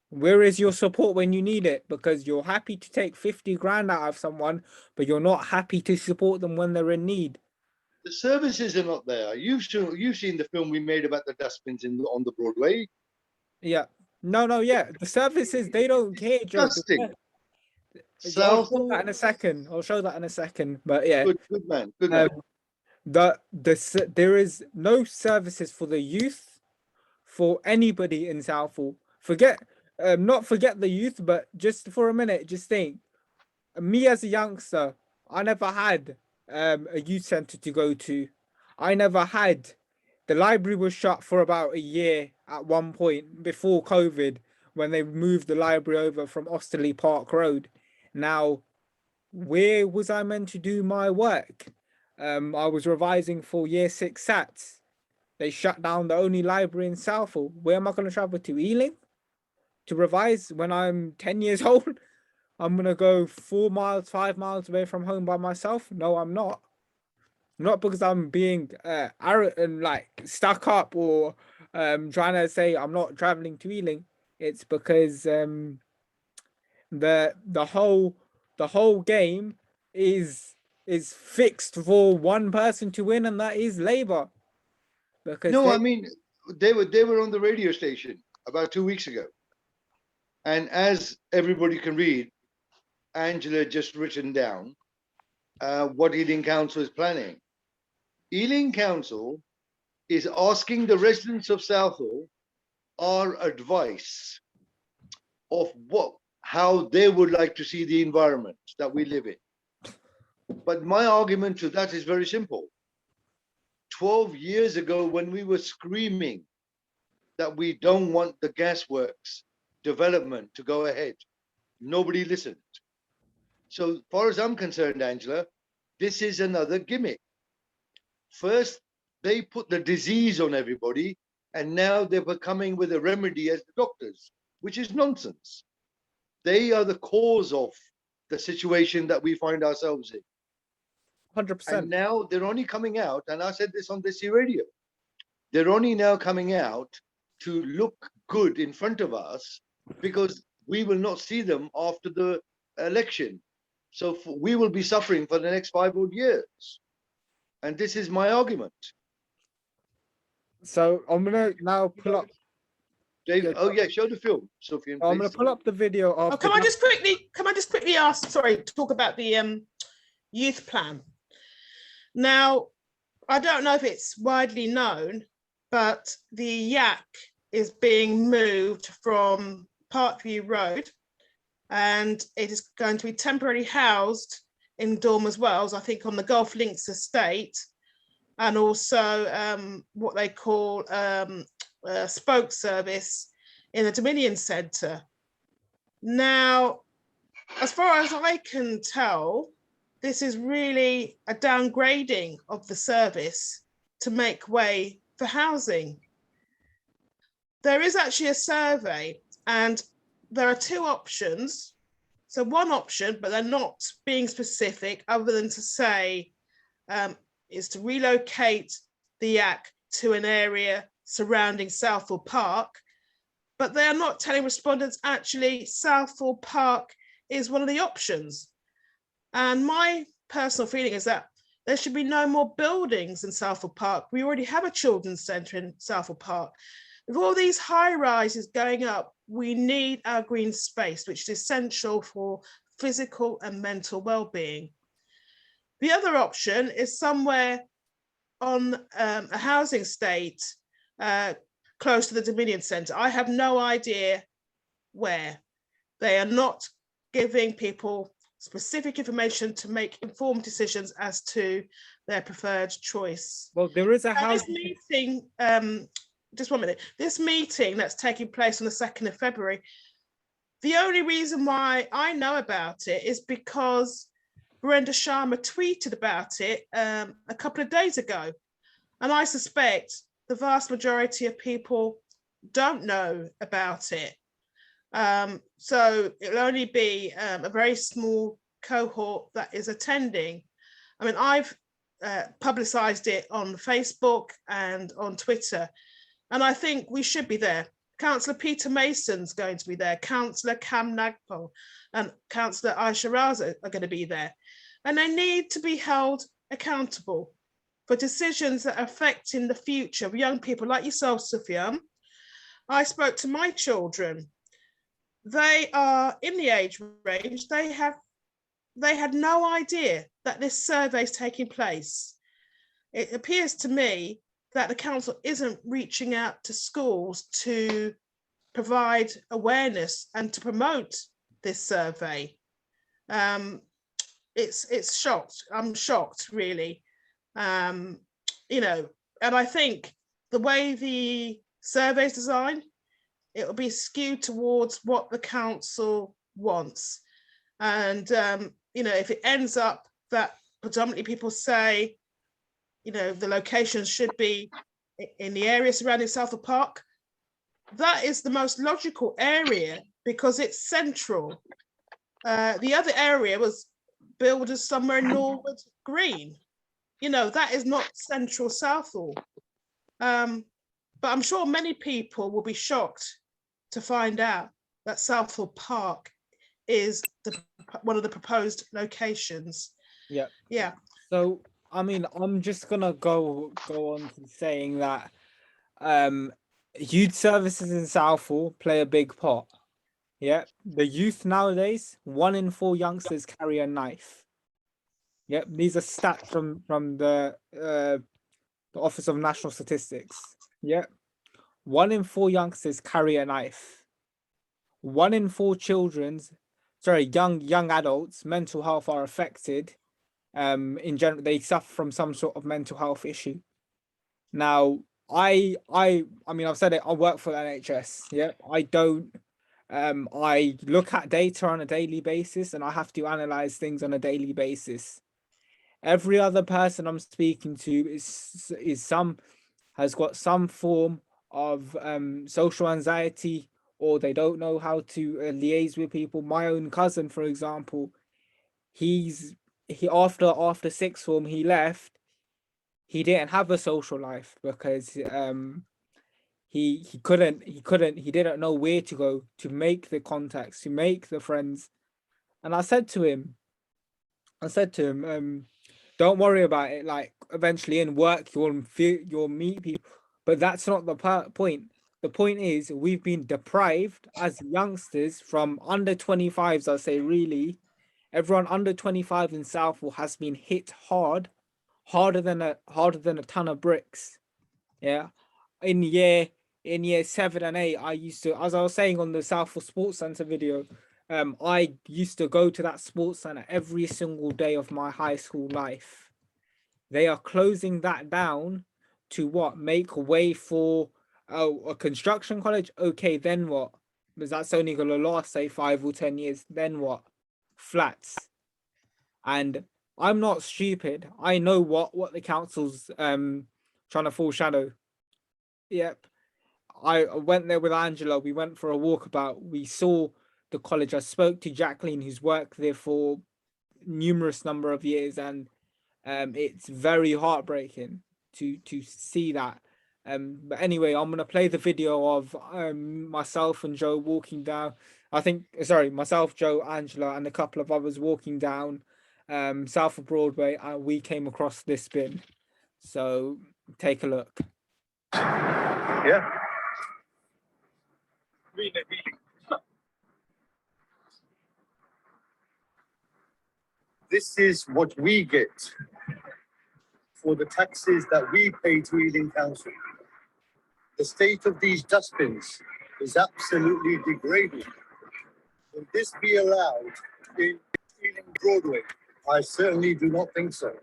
Where is your support when you need it? Because you're happy to take 50 grand out of someone, but you're not happy to support them when they're in need. The services are not there. You've seen the film we made about the dustbins on the Broadway. Yeah. No, yeah. The services, they don't care, Joe. Disgusting. I'll show that in a second. I'll show that in a second. But yeah. Good man. Good man. There is no services for the youth, for anybody in Southall. Not forget the youth, but just for a minute, just think. Me as a youngster, I never had a youth centre to go to. I never had. The library was shut for about a year at one point before COVID, when they moved the library over from Osterley Park Road. Now, where was I meant to do my work? I was revising for year 6 SATs. They shut down the only library in Southall. Where am I going to travel to? Ealing? To revise when I'm 10 years old? I'm going to go 4 miles, 5 miles away from home by myself? No, I'm not. Not because I'm being arrogant, like stuck up, or trying to say I'm not traveling to Ealing. It's because the whole game is fixed for one person to win, and that is Labour. Because no, I mean they were on the radio station about 2 weeks ago, and as everybody can read, Angela just written down what Ealing Council is planning. Ealing Council is asking the residents of Southall our advice of how they would like to see the environment that we live in. But my argument to that is very simple. 12 years ago, when we were screaming that we don't want the gasworks development to go ahead, nobody listened. So as far as I'm concerned, Angela, this is another gimmick. First, they put the disease on everybody, and now they're coming with a remedy as the doctors, which is nonsense. They are the cause of the situation that we find ourselves in. 100%. And now they're only coming out, and I said this on this radio, they're only now coming out to look good in front of us, because we will not see them after the election. So we will be suffering for the next 5 odd years. And this is my argument. So I'm gonna now pull up. David, oh yeah, show the film, Sufiyan. I'm gonna pull up the video of. Can I just quickly ask? Sorry, talk about the youth plan. Now, I don't know if it's widely known, but the Yak is being moved from Parkview Road, and it is going to be temporarily housed in Dormers Wells, I think on the Gulf Links estate, and also what they call a spoke service in the Dominion Centre. Now, as far as I can tell, this is really a downgrading of the service to make way for housing. There is actually a survey, and there are 2 options. So one option, but they're not being specific, other than to say, is to relocate the Yak to an area surrounding Southall Park. But they are not telling respondents actually Southall Park is one of the options. And my personal feeling is that there should be no more buildings in Southall Park. We already have a children's centre in Southall Park. With all these high rises going up, we need our green space, which is essential for physical and mental well-being. The other option is somewhere on a housing estate close to the Dominion Centre. I have no idea where. They are not giving people specific information to make informed decisions as to their preferred choice. Well, there is a house. This meeting, just 1 minute. This meeting that's taking place on the 2nd of February, the only reason why I know about it is because Brenda Sharma tweeted about it a couple of days ago. And I suspect the vast majority of people don't know about it. So it'll only be a very small cohort that is attending. I mean, I've publicized it on Facebook and on Twitter, and I think we should be there. Councillor Peter Mason's going to be there, Councillor Cam Nagpal and Councillor Aisha Raza are going to be there. And they need to be held accountable for decisions that are affecting the future of young people like yourself, Sufiyan. I spoke to my children. They are in the age range. They had no idea that this survey is taking place. It appears to me that the council isn't reaching out to schools to provide awareness and to promote this survey. It's shocked. I'm shocked, really. You know, and I think the way the survey is designed, it will be skewed towards what the council wants. And, you know, if it ends up that predominantly people say, you know, the locations should be in the area surrounding Southall Park, that is the most logical area because it's central. The other area was billed as somewhere in Norwood Green. You know, that is not central Southall. But I'm sure many people will be shocked to find out that Southall Park is one of the proposed locations. Yeah. Yeah. So, I mean, I'm just gonna go on to saying that youth services in Southall play a big part. Yeah, the youth nowadays, 1 in 4 youngsters carry a knife. Yep, these are stats from the Office of National Statistics. Yep, 1 in 4 youngsters carry a knife. 1 in 4 young adults, mental health are affected. In general, they suffer from some sort of mental health issue. Now, I mean, I've said it. I work for the NHS. Yeah, I look at data on a daily basis, and I have to analyze things on a daily basis. Every other person I'm speaking to has got some form of social anxiety, or they don't know how to liaise with people. My own cousin, for example, he after sixth form he left. He didn't have a social life because he didn't know where to go to make the contacts, to make the friends. And I said to him, don't worry about it. Like, eventually in work, you'll meet people, but that's not the point. The point is we've been deprived as youngsters from under 25s. I say, really, everyone under 25 in Southall has been hit harder than a ton of bricks. Yeah, in year 7 and 8, I used to, as I was saying on the Southall Sports Centre video, I used to go to that sports centre every single day of my high school life. They are closing that down to what? Make way for a construction college? Okay, then what? Because that's only going to last, say, 5 or 10 years. Then what? Flats. And I'm not stupid. I know what the council's trying to foreshadow. Yep. I went there with Angela. We went for a walkabout. We saw the college. I spoke to Jacqueline, who's worked there for numerous number of years, and it's very heartbreaking to see that. But anyway, I'm gonna play the video of myself and Joe walking down. Myself, Joe, Angela, and a couple of others walking down South of Broadway, and we came across this bin. So take a look. Yeah. This is what we get for the taxes that we pay to Ealing Council. The state of these dustbins is absolutely degrading. Will this be allowed in Ealing Broadway? I certainly do not think so.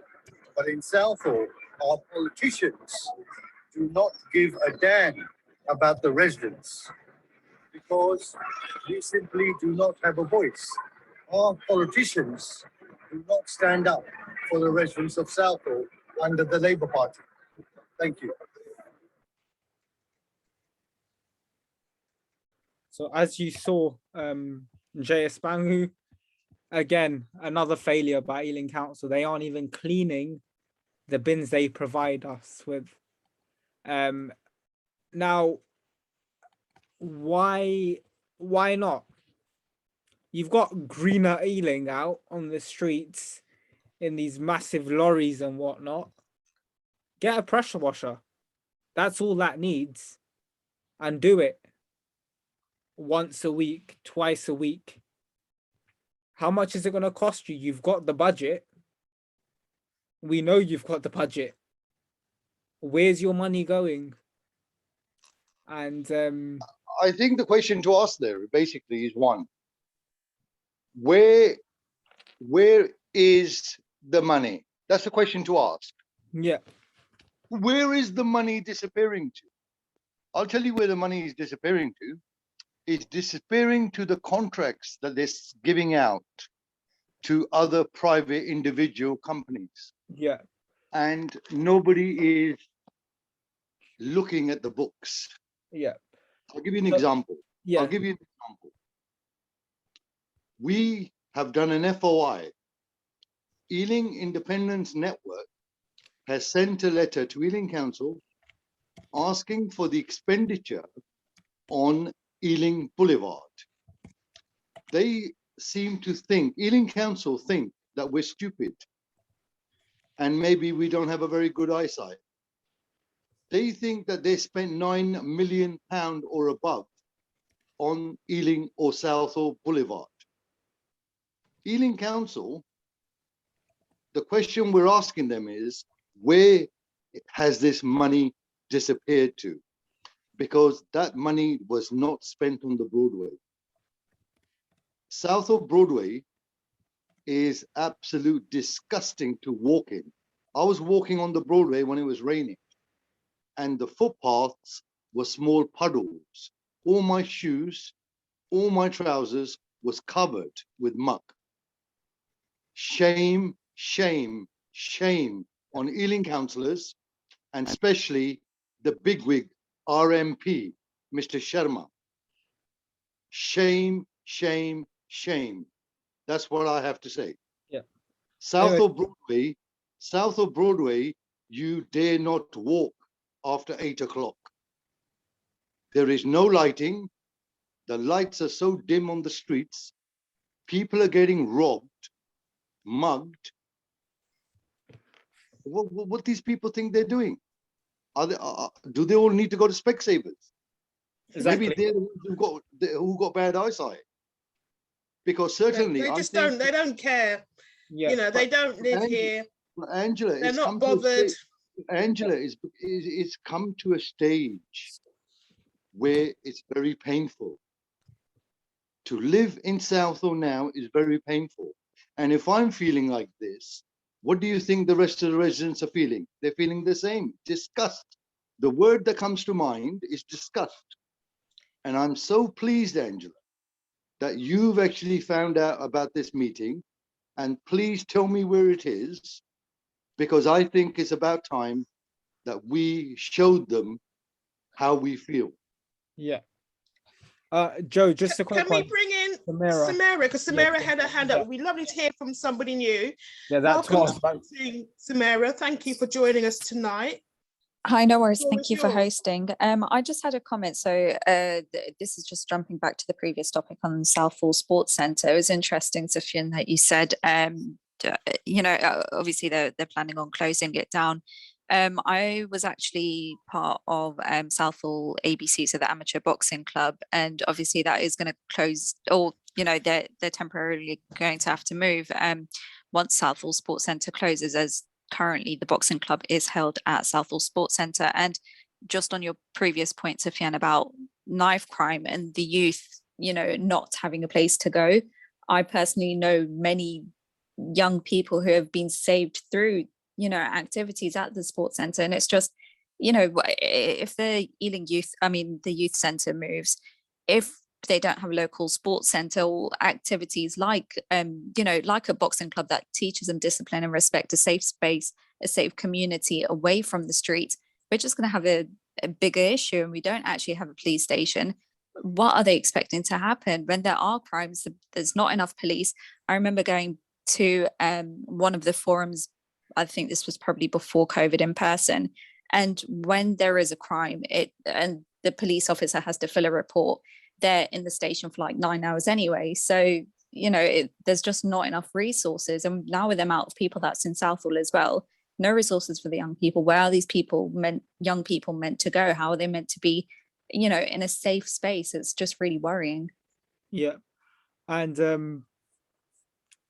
But in Southall, our politicians do not give a damn about the residents because we simply do not have a voice. Our politicians do not stand up for the residents of Southall under the Labour Party. Thank you. So as you saw, JS Bangu, again, another failure by Ealing Council. They aren't even cleaning the bins they provide us with. Now, why not? You've got greener Ealing out on the streets in these massive lorries and whatnot. Get a pressure washer. That's all that needs. And do it once a week, twice a week. How much is it going to cost you? You've got the budget. We know you've got the budget. Where's your money going? And I think the question to ask there basically is one: where is the money? That's the question to ask. yeah, Where is the money disappearing to? I'll tell you where the money is disappearing to. It's disappearing to the contracts that they're giving out to other private individual companies. yeah, And nobody is looking at the books. yeah, I'll give you an example. yeah. I'll give you an example. We have done an FOI. Ealing Independents Network has sent a letter to Ealing Council asking for the expenditure on Ealing Boulevard. They seem to think, Ealing Council think that we're stupid and maybe we don't have a very good eyesight. They think that they spent £9 million or above on Ealing or Southall Boulevard. Ealing Council, the question we're asking them is, where has this money disappeared to? Because that money was not spent on the Broadway. Southall Broadway is absolute disgusting to walk in. I was walking on the Broadway when it was raining, and the footpaths were small puddles. All my shoes, all my trousers was covered with muck. Shame, shame, shame on Ealing councillors, and especially the bigwig RMP, Mr. Sharma. Shame, shame, shame. That's what I have to say. Yeah. Southall Broadway, you dare not walk after 8 o'clock. There is no lighting. The lights are so dim on the streets. People are getting robbed, mugged. What these people think they're doing? Do they all need to go to Specsavers? Exactly. Maybe they're the ones who got bad eyesight. Because certainly they just don't. They don't care. Yeah. You know, they don't live here. Angela, they're not bothered. Angela is come to a stage where it's very painful. To live in Southall now is very painful. And if I'm feeling like this, what do you think the rest of the residents are feeling? They're feeling the same, disgust. The word that comes to mind is disgust. And I'm so pleased, Angela, that you've actually found out about this meeting. And please tell me where it is, because I think it's about time that we showed them how we feel. Yeah. Joe, just a quick one. Can we bring in Samara? Because Samara had her hand up. It'd be lovely to hear from somebody new. Yeah, that's welcome to Samara. Thank you for joining us tonight. Hi, no worries. Thank you for hosting. I just had a comment. So this is just jumping back to the previous topic on Southall Sports Centre. It was interesting, Sufiyan, that you said, you know, obviously they're planning on closing it down. I was actually part of Southall ABC, so the amateur boxing club, and obviously that is going to close, or you know, they're temporarily going to have to move once Southall Sports Centre closes, as currently the boxing club is held at Southall Sports Centre. And just on your previous point, Sufiyan, about knife crime and the youth, you know, not having a place to go, I personally know many young people who have been saved through, you know, activities at the sports centre. And it's just, you know, if the Ealing youth, I mean, the youth centre moves, if they don't have a local sports centre or activities like, you know, like a boxing club that teaches them discipline and respect, a safe space, a safe community away from the streets, we're just going to have a bigger issue, and we don't actually have a police station. What are they expecting to happen when there are crimes? There's not enough police. I remember going to one of the forums, I think this was probably before COVID, in person. And when there is a crime, and the police officer has to fill a report, they're in the station for like 9 hours anyway. So, you know, there's just not enough resources. And now with the amount of people that's in Southall as well, no resources for the young people. Where are these young people meant to go? How are they meant to be, you know, in a safe space? It's just really worrying. Yeah. And and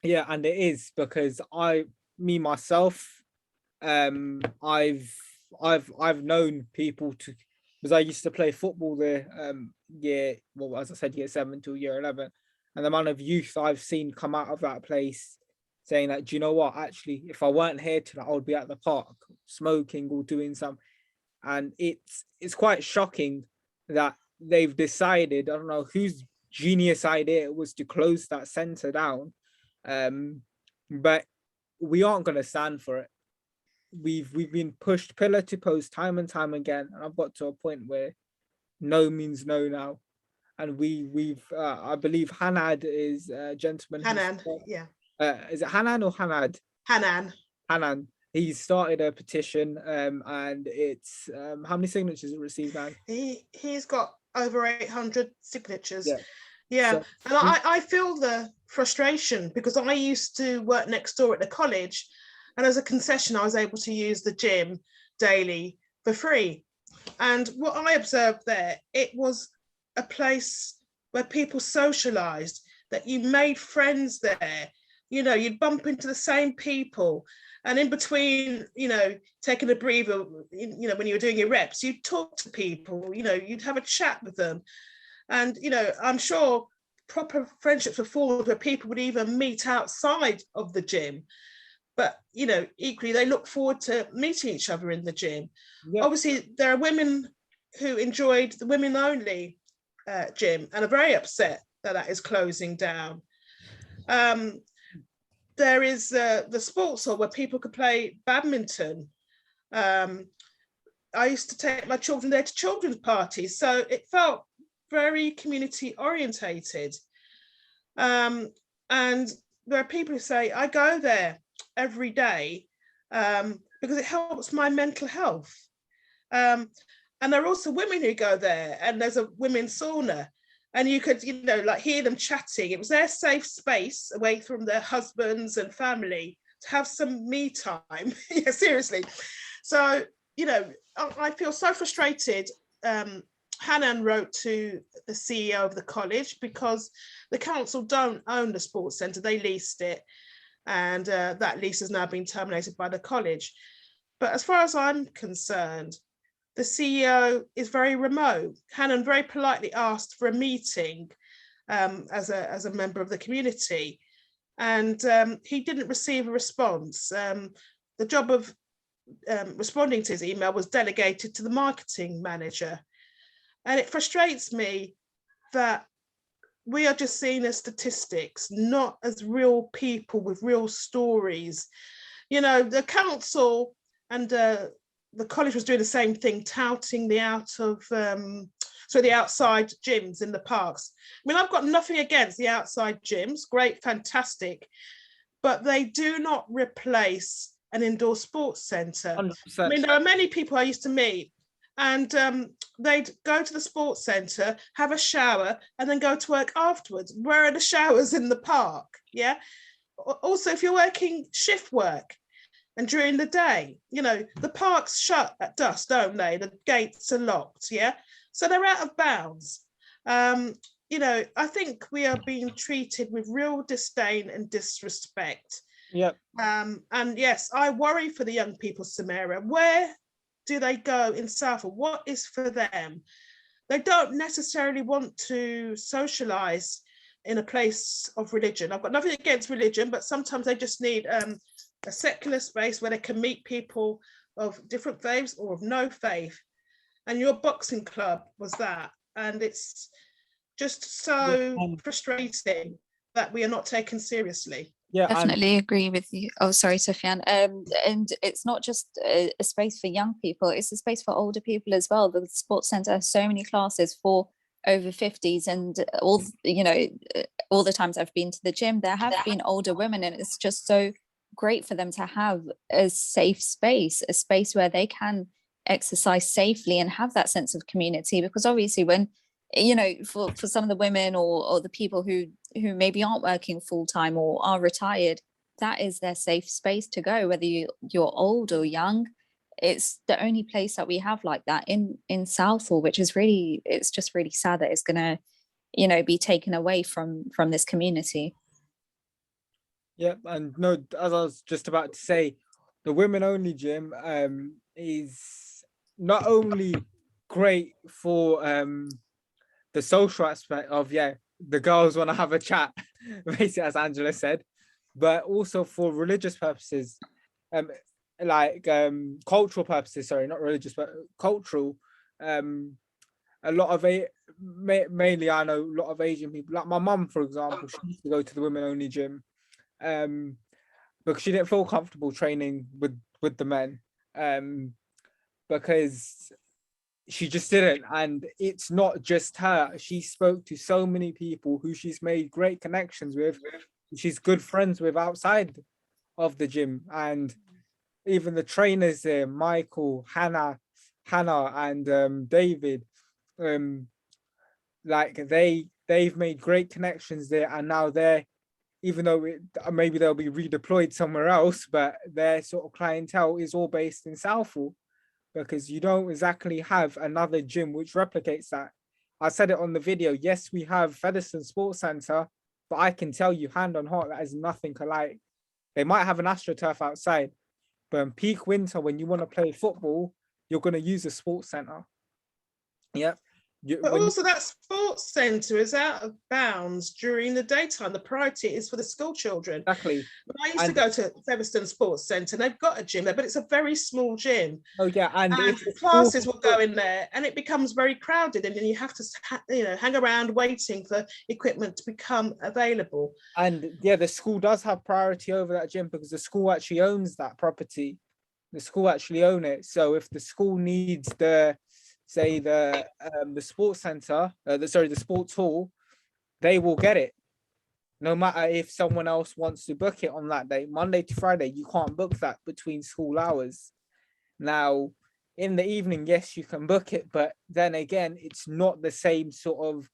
it is, because myself, I've known people because I used to play football there, as I said, year 7 to year 11, and the amount of youth I've seen come out of that place saying that, do you know what, actually, if I weren't here tonight, I would be at the park smoking or doing some. And it's quite shocking that they've decided, I don't know whose genius idea it was, to close that centre down, but we aren't going to stand for it. We've been pushed pillar to post time and time again, and I've got to a point where no means no now. And we've I believe Hanad is a gentleman. Hanan, is it Hanan or Hanad? Hanan. He's started a petition, and it's how many signatures it received now? He's got over 800 signatures. So, and I feel the frustration, because I used to work next door at the college, and as a concession I was able to use the gym daily for free. And what I observed there, it was a place where people socialized, that you made friends there. You know, you'd bump into the same people, and in between, you know, taking a breather, you know, when you were doing your reps, you'd talk to people, you know, you'd have a chat with them. And, you know, I'm sure proper friendships were formed where people would even meet outside of the gym. But, you know, equally, they look forward to meeting each other in the gym. Obviously, there are women who enjoyed the women-only gym and are very upset that that is closing down. There is the sports hall where people could play badminton. I used to take my children there to children's parties, so it felt very community orientated. And there are people who say, I go there every day because it helps my mental health. And there are also women who go there, and there's a women's sauna, and you could, you know, like hear them chatting. It was their safe space away from their husbands and family to have some me time. Yeah, seriously. So, you know, I feel so frustrated. Hanan wrote to the CEO of the college, because the council don't own the sports centre, they leased it, and that lease has now been terminated by the college. But as far as I'm concerned, the CEO is very remote. Hanan very politely asked for a meeting as a member of the community, and he didn't receive a response. The job of responding to his email was delegated to the marketing manager. And it frustrates me that we are just seen as statistics, not as real people with real stories. You know, the council and the college was doing the same thing, touting the outside gyms in the parks. I mean, I've got nothing against the outside gyms, great, fantastic, but they do not replace an indoor sports centre. 100%. I mean, there are many people I used to meet, and they'd go to the sports centre, have a shower, and then go to work afterwards. Where are the showers in the park? Yeah. Also, if you're working shift work and during the day, you know, the parks shut at dusk, don't they? The gates are locked. Yeah. So they're out of bounds. You know, I think we are being treated with real disdain and disrespect. Yep. And yes, I worry for the young people, Samira. Where do they go in Southall? What is for them? They don't necessarily want to socialize in a place of religion. I've got nothing against religion, but sometimes they just need a secular space where they can meet people of different faiths or of no faith. And your boxing club was that. And it's just so frustrating that we are not taken seriously. Yeah, definitely agree with you. Oh, sorry, Sufiyan. And it's not just a space for young people, it's a space for older people as well. The sports centre has so many classes for over 50s, and all, you know, all the times I've been to the gym, there have been older women, and it's just so great for them to have a safe space, a space where they can exercise safely and have that sense of community. Because obviously when, you know, for some of the women or the people who maybe aren't working full-time or are retired, that is their safe space to go, whether you're old or young. It's the only place that we have like that in Southall, which is really, it's just really sad that it's gonna, you know, be taken away from this community. Yeah, and no, as I was just about to say, the women only gym is not only great for the social aspect of, yeah, the girls want to have a chat, basically, as Angela said, but also for religious purposes, cultural purposes, sorry, not religious, but cultural. A lot of mainly I know a lot of Asian people, like my mum, for example, she used to go to the women only gym because she didn't feel comfortable training with the men, because she just didn't. And it's not just her, she spoke to so many people who she's made great connections with, she's good friends with outside of the gym. And even the trainers there, Michael, Hannah and David, like they've made great connections there, and now they're, even though maybe they'll be redeployed somewhere else, but their sort of clientele is all based in Southall, because you don't exactly have another gym which replicates that. I said it on the video, yes, we have Featherstone Sports Centre, but I can tell you hand on heart, that is nothing alike. They might have an AstroTurf outside, but in peak winter, when you want to play football, you're going to use a sports centre. Yep. But also that sports centre is out of bounds during the daytime. The priority is for the school children. Exactly. I used to go to Featherstone Sports Centre, and they've got a gym there, but it's a very small gym. Oh yeah, and classes will go in there, and it becomes very crowded, and then you have to, you know, hang around waiting for equipment to become available. And yeah, the school does have priority over that gym because the school actually owns that property. The school actually own it. So if the school needs the sports centre, the sports hall, they will get it. No matter if someone else wants to book it on that day, Monday to Friday, you can't book that between school hours. Now, in the evening, yes, you can book it, but then again, it's not the same sort of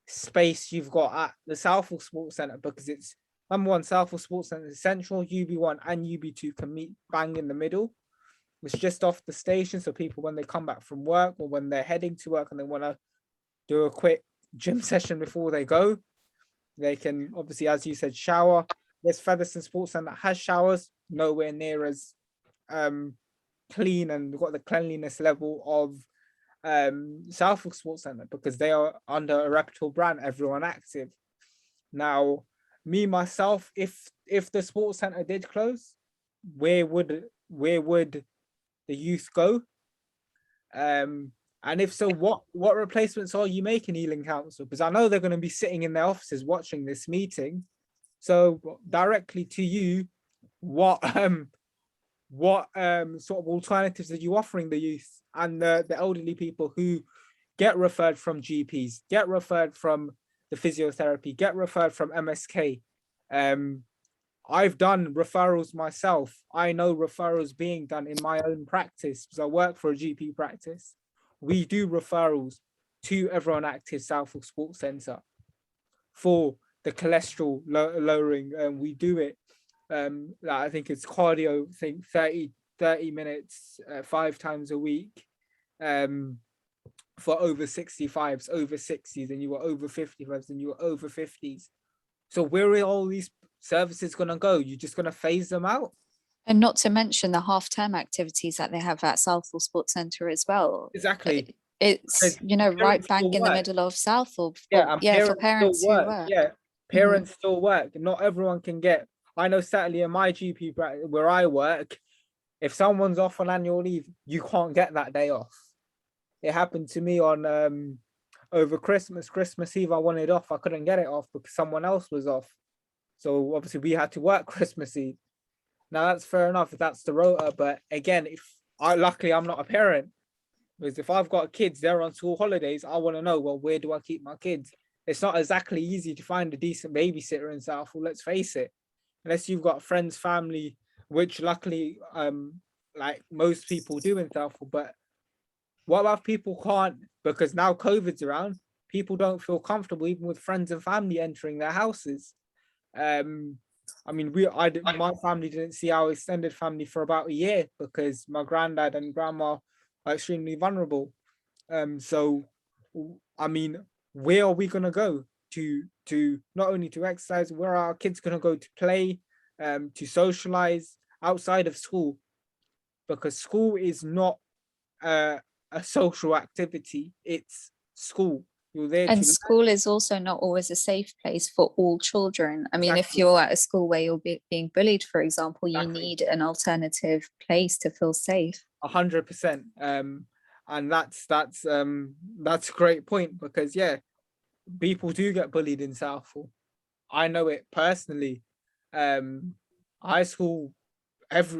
space you've got at the Southall Sports Centre, because it's number one, Southall Sports Centre is central, UB1 and UB2 can meet bang in the middle. It's just off the station, so people, when they come back from work or when they're heading to work and they want to do a quick gym session before they go, they can obviously, as you said, shower. Yes, Featherstone Sports Centre has showers, nowhere near as clean and got the cleanliness level of Southall Sports Centre, because they are under a reputable brand, Everyone Active. Now, me myself, if the sports centre did close, where would the youth go? And if so, what replacements are you making, Ealing Council? Because I know they're going to be sitting in their offices watching this meeting. So directly to you, what sort of alternatives are you offering the youth and the elderly people who get referred from GPs, get referred from the physiotherapy, get referred from MSK? I've done referrals myself. I know referrals being done in my own practice because I work for a GP practice. We do referrals to Everyone Active Southall Sports Centre for the cholesterol lowering. We do it, I think it's cardio, I think 30 minutes, 5 times a week, for over 65s, over 60s, and you were over 55s, and you were over 50s. So where are all these services going to go? You're just going to phase them out? And not to mention the half-term activities that they have at Southall Sports Centre as well. Exactly. It's, you know, right bang in the middle of Southall. For parents who work. Yeah, parents still work. Not everyone can get. I know certainly in my GP practice where I work, if someone's off on annual leave, you can't get that day off. It happened to me on over Christmas Eve. I wanted off. I couldn't get it off because someone else was off. So obviously we had to work Christmas Eve. Now that's fair enough if that's the rota, but again, luckily I'm not a parent, because if I've got kids, they're on school holidays, I want to know, well, where do I keep my kids? It's not exactly easy to find a decent babysitter in Southall, let's face it, unless you've got friends, family, which luckily, like most people do in Southall. But What about people can't, because now COVID's around, people don't feel comfortable even with friends and family entering their houses. I mean, my family didn't see our extended family for about a year because my granddad and grandma are extremely vulnerable. So, I mean, where are we gonna go to not only to exercise? Where are our kids gonna go to play, to socialize outside of school? Because school is not a social activity; it's school. You're there And to school is also not always a safe place for all children. I mean, if Exactly. you're at a school where you're being bullied, for example, you Exactly. need an alternative place to feel safe. 100%. And that's a great point because yeah, people do get bullied in Southall. I know it personally. High school, loads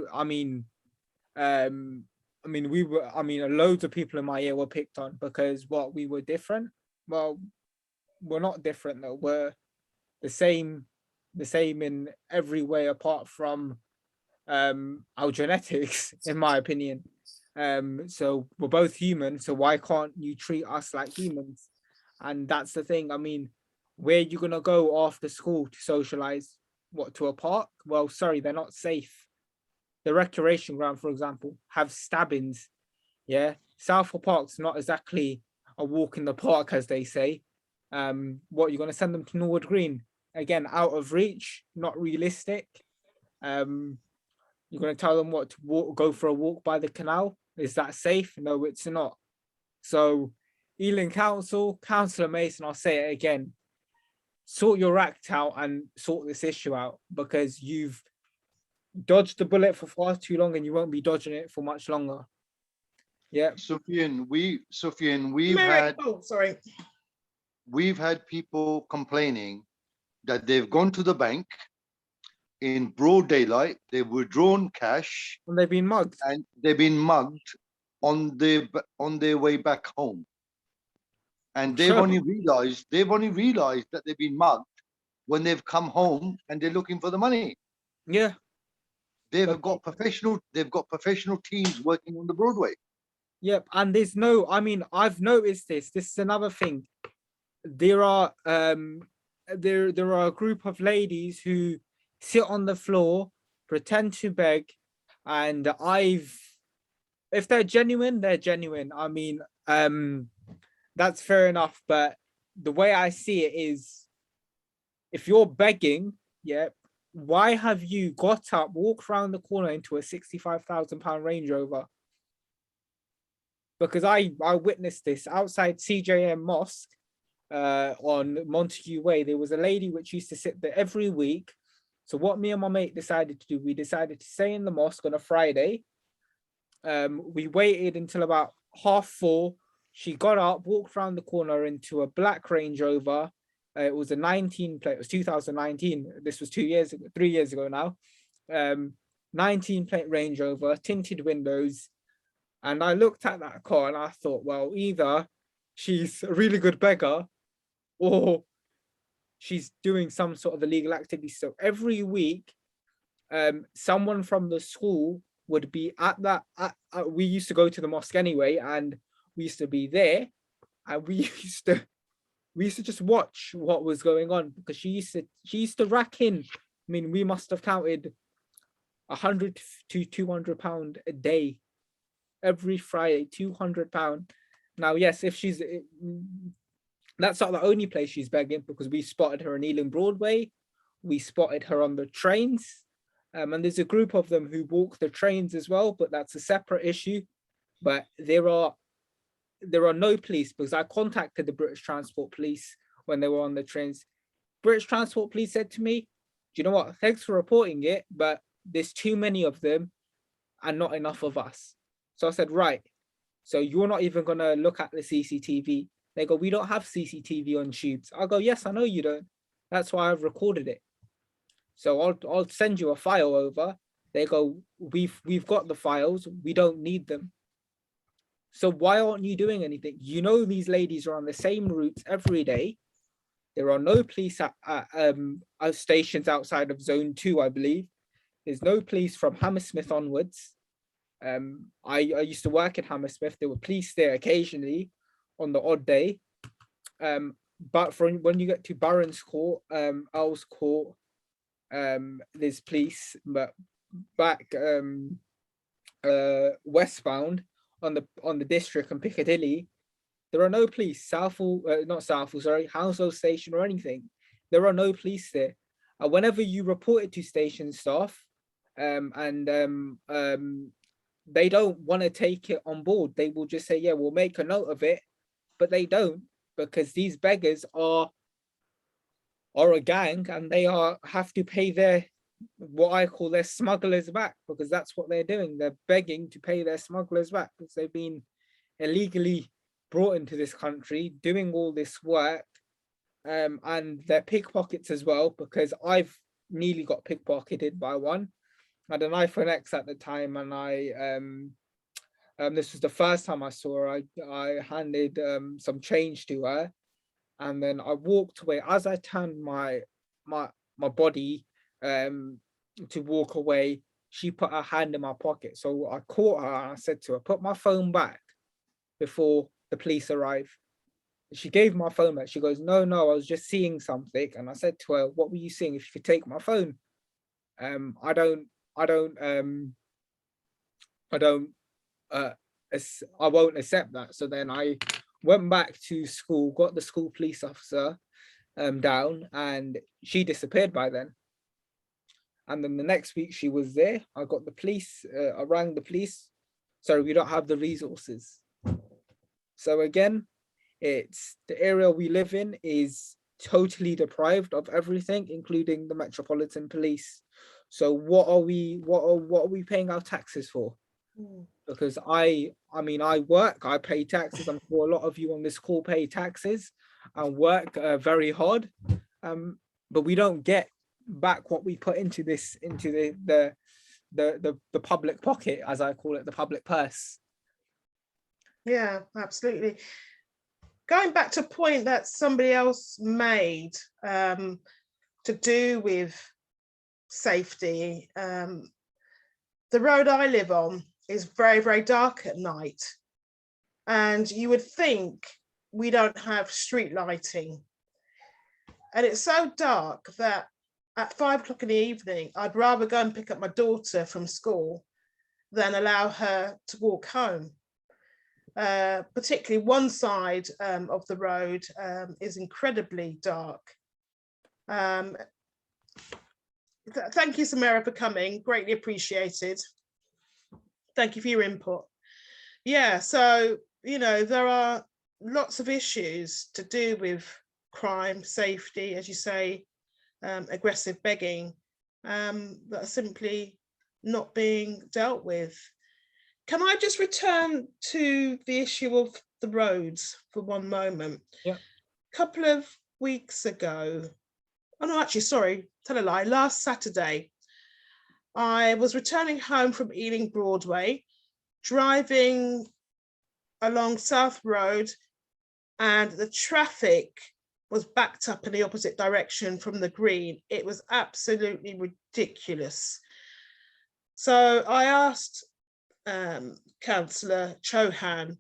of people in my year were picked on because we were different. Well, we're not different though. We're the same in every way apart from our genetics, in my opinion. So we're both human, so why can't you treat us like humans? And that's the thing. I mean, where you gonna go after school to socialize? What, to a park? Well, sorry, they're not safe. The recreation ground, for example, have stabbings. Yeah, Southall Park's not exactly a walk in the park, as they say. What, you're gonna send them to Norwood Green? Again, out of reach, not realistic. You're going to tell them what to go for a walk by the canal? Is that safe? No, it's not. So, Ealing Council, Councillor Mason, I'll say it again, sort your act out and sort this issue out because you've dodged the bullet for far too long and you won't be dodging it for much longer. Yeah. Sufiyan, we've had people complaining that they've gone to the bank in broad daylight, they've withdrawn cash, and they've been mugged. And they've been mugged on their way back home. And they've only realized that they've been mugged when they've come home and they're looking for the money. Yeah. They've got professional teams working on the Broadway. Yep. And there's no, I mean, I've noticed this. This is another thing. There are a group of ladies who sit on the floor, pretend to beg, and if they're genuine, they're genuine. I mean, that's fair enough, but the way I see it is, if you're begging, yeah, why have you got up, walked around the corner into a £65,000 Range Rover? Because I witnessed this outside CJM Mosque on Montague Way. There was a lady which used to sit there every week. So what me and my mate decided to do, we decided to stay in the mosque on a Friday. We waited until about 4:30. She got up, walked around the corner into a black Range Rover. It was a 19 plate. It was 2019. This was 3 years ago now. 19 plate Range Rover, tinted windows. And I looked at that car and I thought, well, either she's a really good beggar or she's doing some sort of illegal activity. So every week, someone from the school would be at that. We used to go to the mosque anyway, and we used to be there, and we used to just watch what was going on because she used to rack in. I mean, we must have counted £100 to £200 a day every Friday. £200. Now, yes, if she's that's not the only place she's begging, because we spotted her in Ealing Broadway. We spotted her on the trains. And there's a group of them who walk the trains as well, but that's a separate issue. But there are no police, because I contacted the British Transport Police when they were on the trains. British Transport Police said to me, do you know what? Thanks for reporting it, but there's too many of them and not enough of us. So I said, right. So you're not even going to look at the CCTV. They go, we don't have CCTV on tubes. I go, yes, I know you don't. That's why I've recorded it. So I'll send you a file over. They go, we've got the files. We don't need them. So why aren't you doing anything? You know, these ladies are on the same routes every day. There are no police at stations outside of Zone 2, I believe. There's no police from Hammersmith onwards. I used to work in Hammersmith. There were police there occasionally on the odd day. But from when you get to Barron's Court, Earl's Court, there's police, but back westbound on the district and Piccadilly, there are no police. Not Southall, sorry, Hounslow Station or anything. There are no police there. Whenever you report it to station staff, they don't want to take it on board. They will just say, yeah, we'll make a note of it, but they don't, because these beggars are a gang, and they have to pay their, what I call their smugglers back, because that's what they're doing. They're begging to pay their smugglers back because they've been illegally brought into this country doing all this work, and they're pickpockets as well, because I've nearly got pickpocketed by one. I had an iPhone X at the time, and this was the first time I saw her. I handed some change to her, and then I walked away. As I turned my body to walk away, she put her hand in my pocket. So I caught her and I said to her, put my phone back before the police arrive. She gave my phone back. She goes, no, I was just seeing something. And I said to her, what were you seeing? If you could take my phone. I won't accept that. So then I went back to school, got the school police officer down, and she disappeared by then. And then the next week she was there. I got the police, I rang the police. Sorry, we don't have the resources. So again, it's the area we live in is totally deprived of everything, including the Metropolitan Police. So what are we paying our taxes for? Because I mean, I work, I pay taxes. I'm sure a lot of you on this call pay taxes and work very hard, but we don't get back what we put into the public pocket, as I call it, the public purse. Yeah, absolutely. Going back to a point that somebody else made to do with safety, the road I live on is very, very dark at night. And you would think we don't have street lighting. And it's so dark that at 5 o'clock in the evening, I'd rather go and pick up my daughter from school than allow her to walk home. Particularly one side of the road is incredibly dark. Thank you, Samira, for coming. Greatly appreciated. Thank you for your input. Yeah, so, you know, there are lots of issues to do with crime, safety, as you say, aggressive begging, that are simply not being dealt with. Can I just return to the issue of the roads for one moment? Yeah. A couple of weeks ago, oh no, actually, sorry, tell a lie, last Saturday, I was returning home from Ealing Broadway, driving along South Road, and the traffic was backed up in the opposite direction from the green. It was absolutely ridiculous. So I asked Councillor Chauhan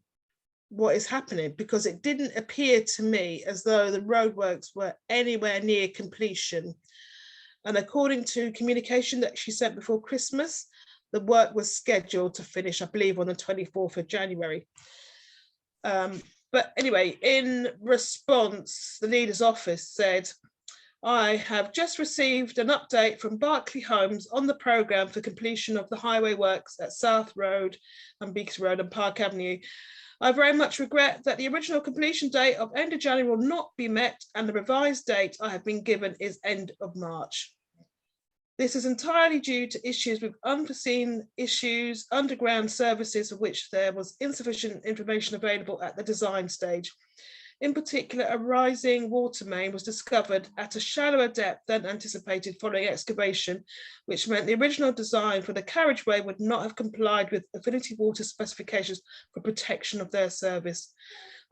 what is happening, because it didn't appear to me as though the roadworks were anywhere near completion. And according to communication that she sent before Christmas, the work was scheduled to finish, I believe, on the 24th of January. But anyway, in response, the leader's office said, I have just received an update from Berkeley Homes on the programme for completion of the highway works at South Road and Beaks Road and Park Avenue. I very much regret that the original completion date of end of January will not be met, and the revised date I have been given is end of March. This is entirely due to issues with unforeseen issues, underground services of which there was insufficient information available at the design stage. In particular, a rising water main was discovered at a shallower depth than anticipated following excavation, which meant the original design for the carriageway would not have complied with Affinity Water specifications for protection of their service.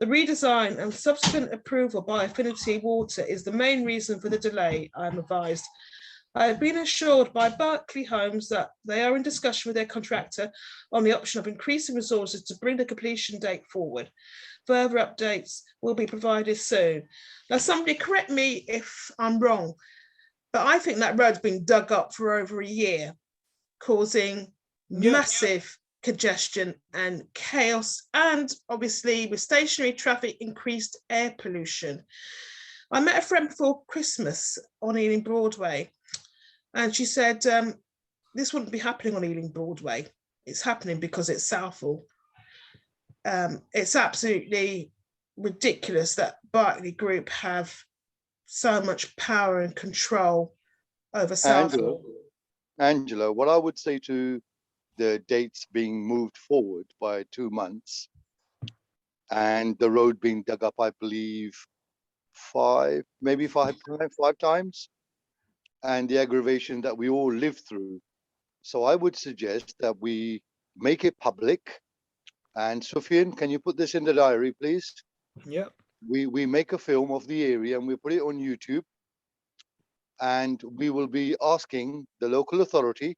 The redesign and subsequent approval by Affinity Water is the main reason for the delay, I am advised. I have been assured by Berkeley Homes that they are in discussion with their contractor on the option of increasing resources to bring the completion date forward. Further updates will be provided soon. Now, somebody correct me if I'm wrong, but I think that road's been dug up for over a year, causing massive congestion and chaos, and obviously with stationary traffic, increased air pollution. I met a friend before Christmas on Ealing Broadway, and she said, this wouldn't be happening on Ealing Broadway. It's happening because it's Southall. It's absolutely ridiculous that Berkeley Group have so much power and control over Southall. Angela, what I would say to the dates being moved forward by 2 months and the road being dug up, I believe, five times, and the aggravation that we all live through. So I would suggest that we make it public. And Sufiyan, can you put this in the diary, please? Yeah. We make a film of the area and we put it on YouTube. And we will be asking the local authority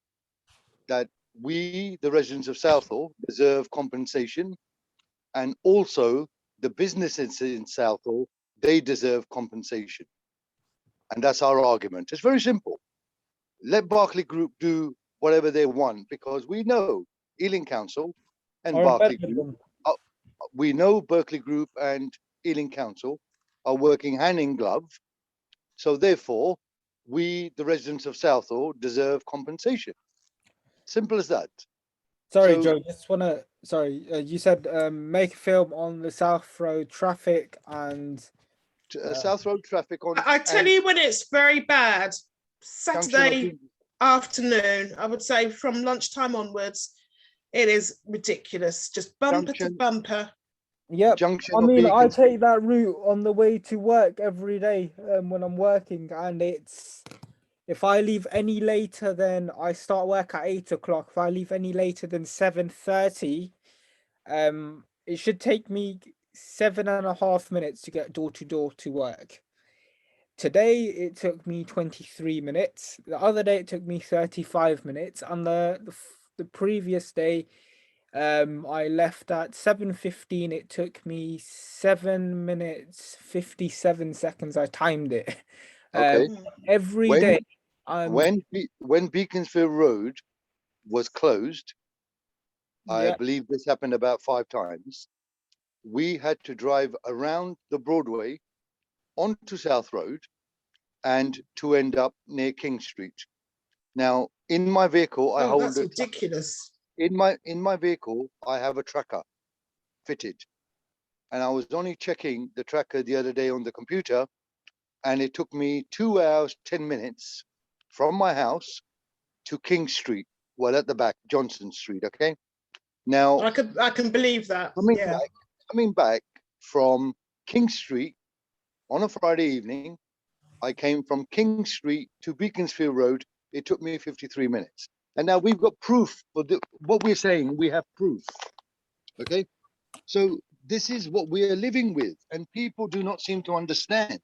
that we, the residents of Southall, deserve compensation. And also the businesses in Southall, they deserve compensation. And that's our argument. It's very simple. Let Berkeley Group do whatever they want, because we know Ealing Council and Berkeley Group, we know Berkeley Group and Ealing Council are working hand in glove. So therefore, we, the residents of Southall, deserve compensation. Simple as that. Sorry, So, Joe, just want to, sorry, you said make a film on the South Road traffic and... South Road traffic on... I tell you when it's very bad, Saturday afternoon, I would say from lunchtime onwards, it is ridiculous, just bumper to bumper. Yep, I mean, I take that route on the way to work every day when I'm working, and it's, if I leave any later than, I start work at 8 o'clock, if I leave any later than 7:30, it should take me 7.5 minutes to get door to door to work. Today it took me 23 minutes. The other day it took me 35 minutes. And the previous day, I left at 7:15. It took me 7 minutes 57 seconds. I timed it. Okay. Every day. When Beaconsfield Road was closed, I believe this happened about 5 times. We had to drive around the Broadway onto South Road and to end up near King Street. Now, in my vehicle, I hold that's ridiculous. In my vehicle, I have a tracker fitted, and I was only checking the tracker the other day on the computer, and it took me 2 hours 10 minutes from my house to King Street. Well, at the back, Johnson Street. Okay. Now I can believe that. Coming back from King Street on a Friday evening, I came from King Street to Beaconsfield Road. It took me 53 minutes. And now we've got proof for what we're saying. We have proof. Okay. So this is what we are living with. And people do not seem to understand.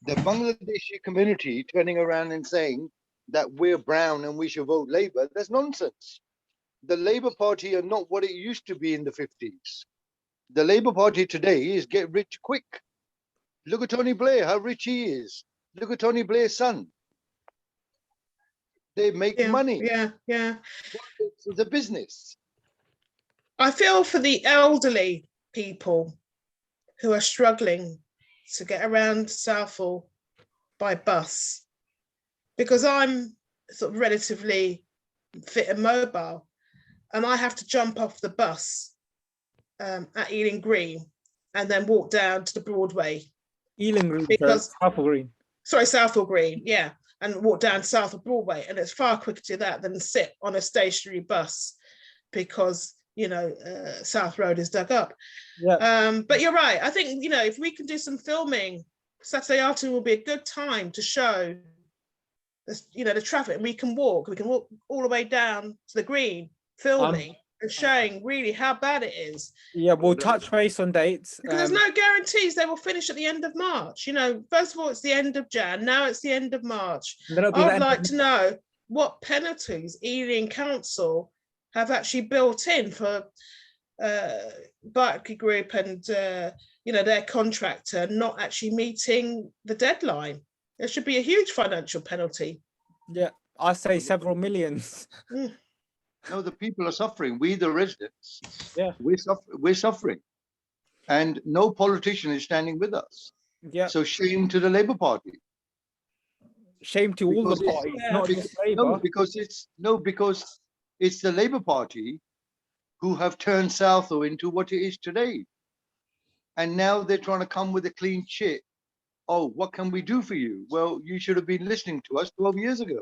The Bangladeshi community turning around and saying that we're brown and we should vote Labour. That's nonsense. The Labour Party are not what it used to be in the 50s. The Labour Party today is get rich quick. Look at Tony Blair, how rich he is. Look at Tony Blair's son. They make money. Yeah. It's a business. I feel for the elderly people who are struggling to get around Southall by bus, because I'm sort of relatively fit and mobile, and I have to jump off the bus at Ealing Green and then walk down to the Broadway. Ealing Green, because Southall Green. Sorry, Southall Green, yeah, and walk down Southall Broadway, and it's far quicker to do that than sit on a stationary bus because South Road is dug up. Yeah. But you're right. I think if we can do some filming, Saturday afternoon will be a good time to show the traffic, and we can walk all the way down to the Green filming. and showing really how bad it is. Yeah, we'll touch base on dates. Because there's no guarantees they will finish at the end of March. You know, first of all, it's the end of Jan. Now it's the end of March. I'd like to know what penalties Ealing Council have actually built in for Barclay Group and you know, their contractor not actually meeting the deadline. There should be a huge financial penalty. Yeah, I say several millions. No, the people are suffering. We, the residents, yeah, we're suffering, and no politician is standing with us. Yeah. So shame to the Labour Party. Shame to all the parties, not just Labour. Because it's the Labour Party who have turned Southall into what it is today, and now they're trying to come with a clean sheet. Oh, what can we do for you? Well, you should have been listening to us 12 years ago.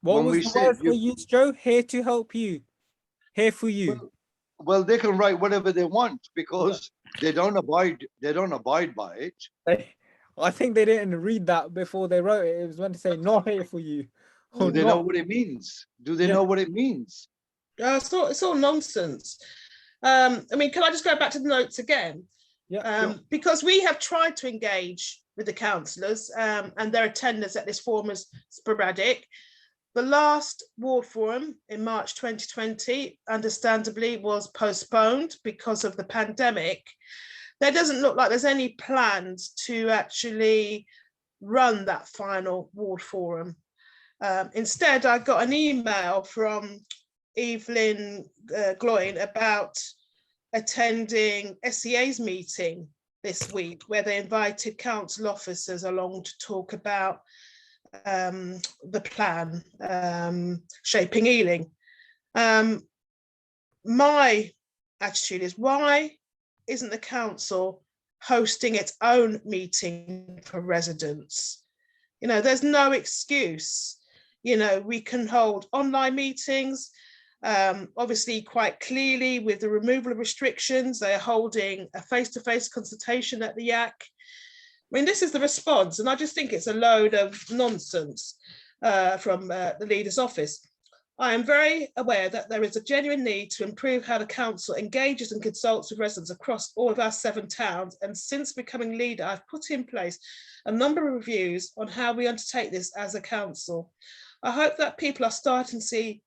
What was the word they used, Joe? Here to help you. Here for you. Well, they can write whatever they want because they don't abide by it. I think they didn't read that before they wrote it. It was when to say not here for you. Do they know what it means? Do they know what it means? It's all nonsense. I mean, can I just go back to the notes again? Yeah. Because we have tried to engage with the councillors and their attendance at this forum is sporadic. The last ward forum in March 2020, understandably, was postponed because of the pandemic. There doesn't look like there's any plans to actually run that final ward forum. Instead, I got an email from Evelyn Gloyn about attending SEA's meeting this week, where they invited council officers along to talk about the plan, shaping Ealing. My attitude is, why isn't the council hosting its own meeting for residents? You know, there's no excuse. You know, we can hold online meetings. Obviously, quite clearly, with the removal of restrictions, they're holding a face-to-face consultation at the YAC. I mean, this is the response, and I just think it's a load of nonsense from the leader's office. I am very aware that there is a genuine need to improve how the council engages and consults with residents across all of our 7 towns. And since becoming leader, I've put in place a number of reviews on how we undertake this as a council. I hope that people are starting to see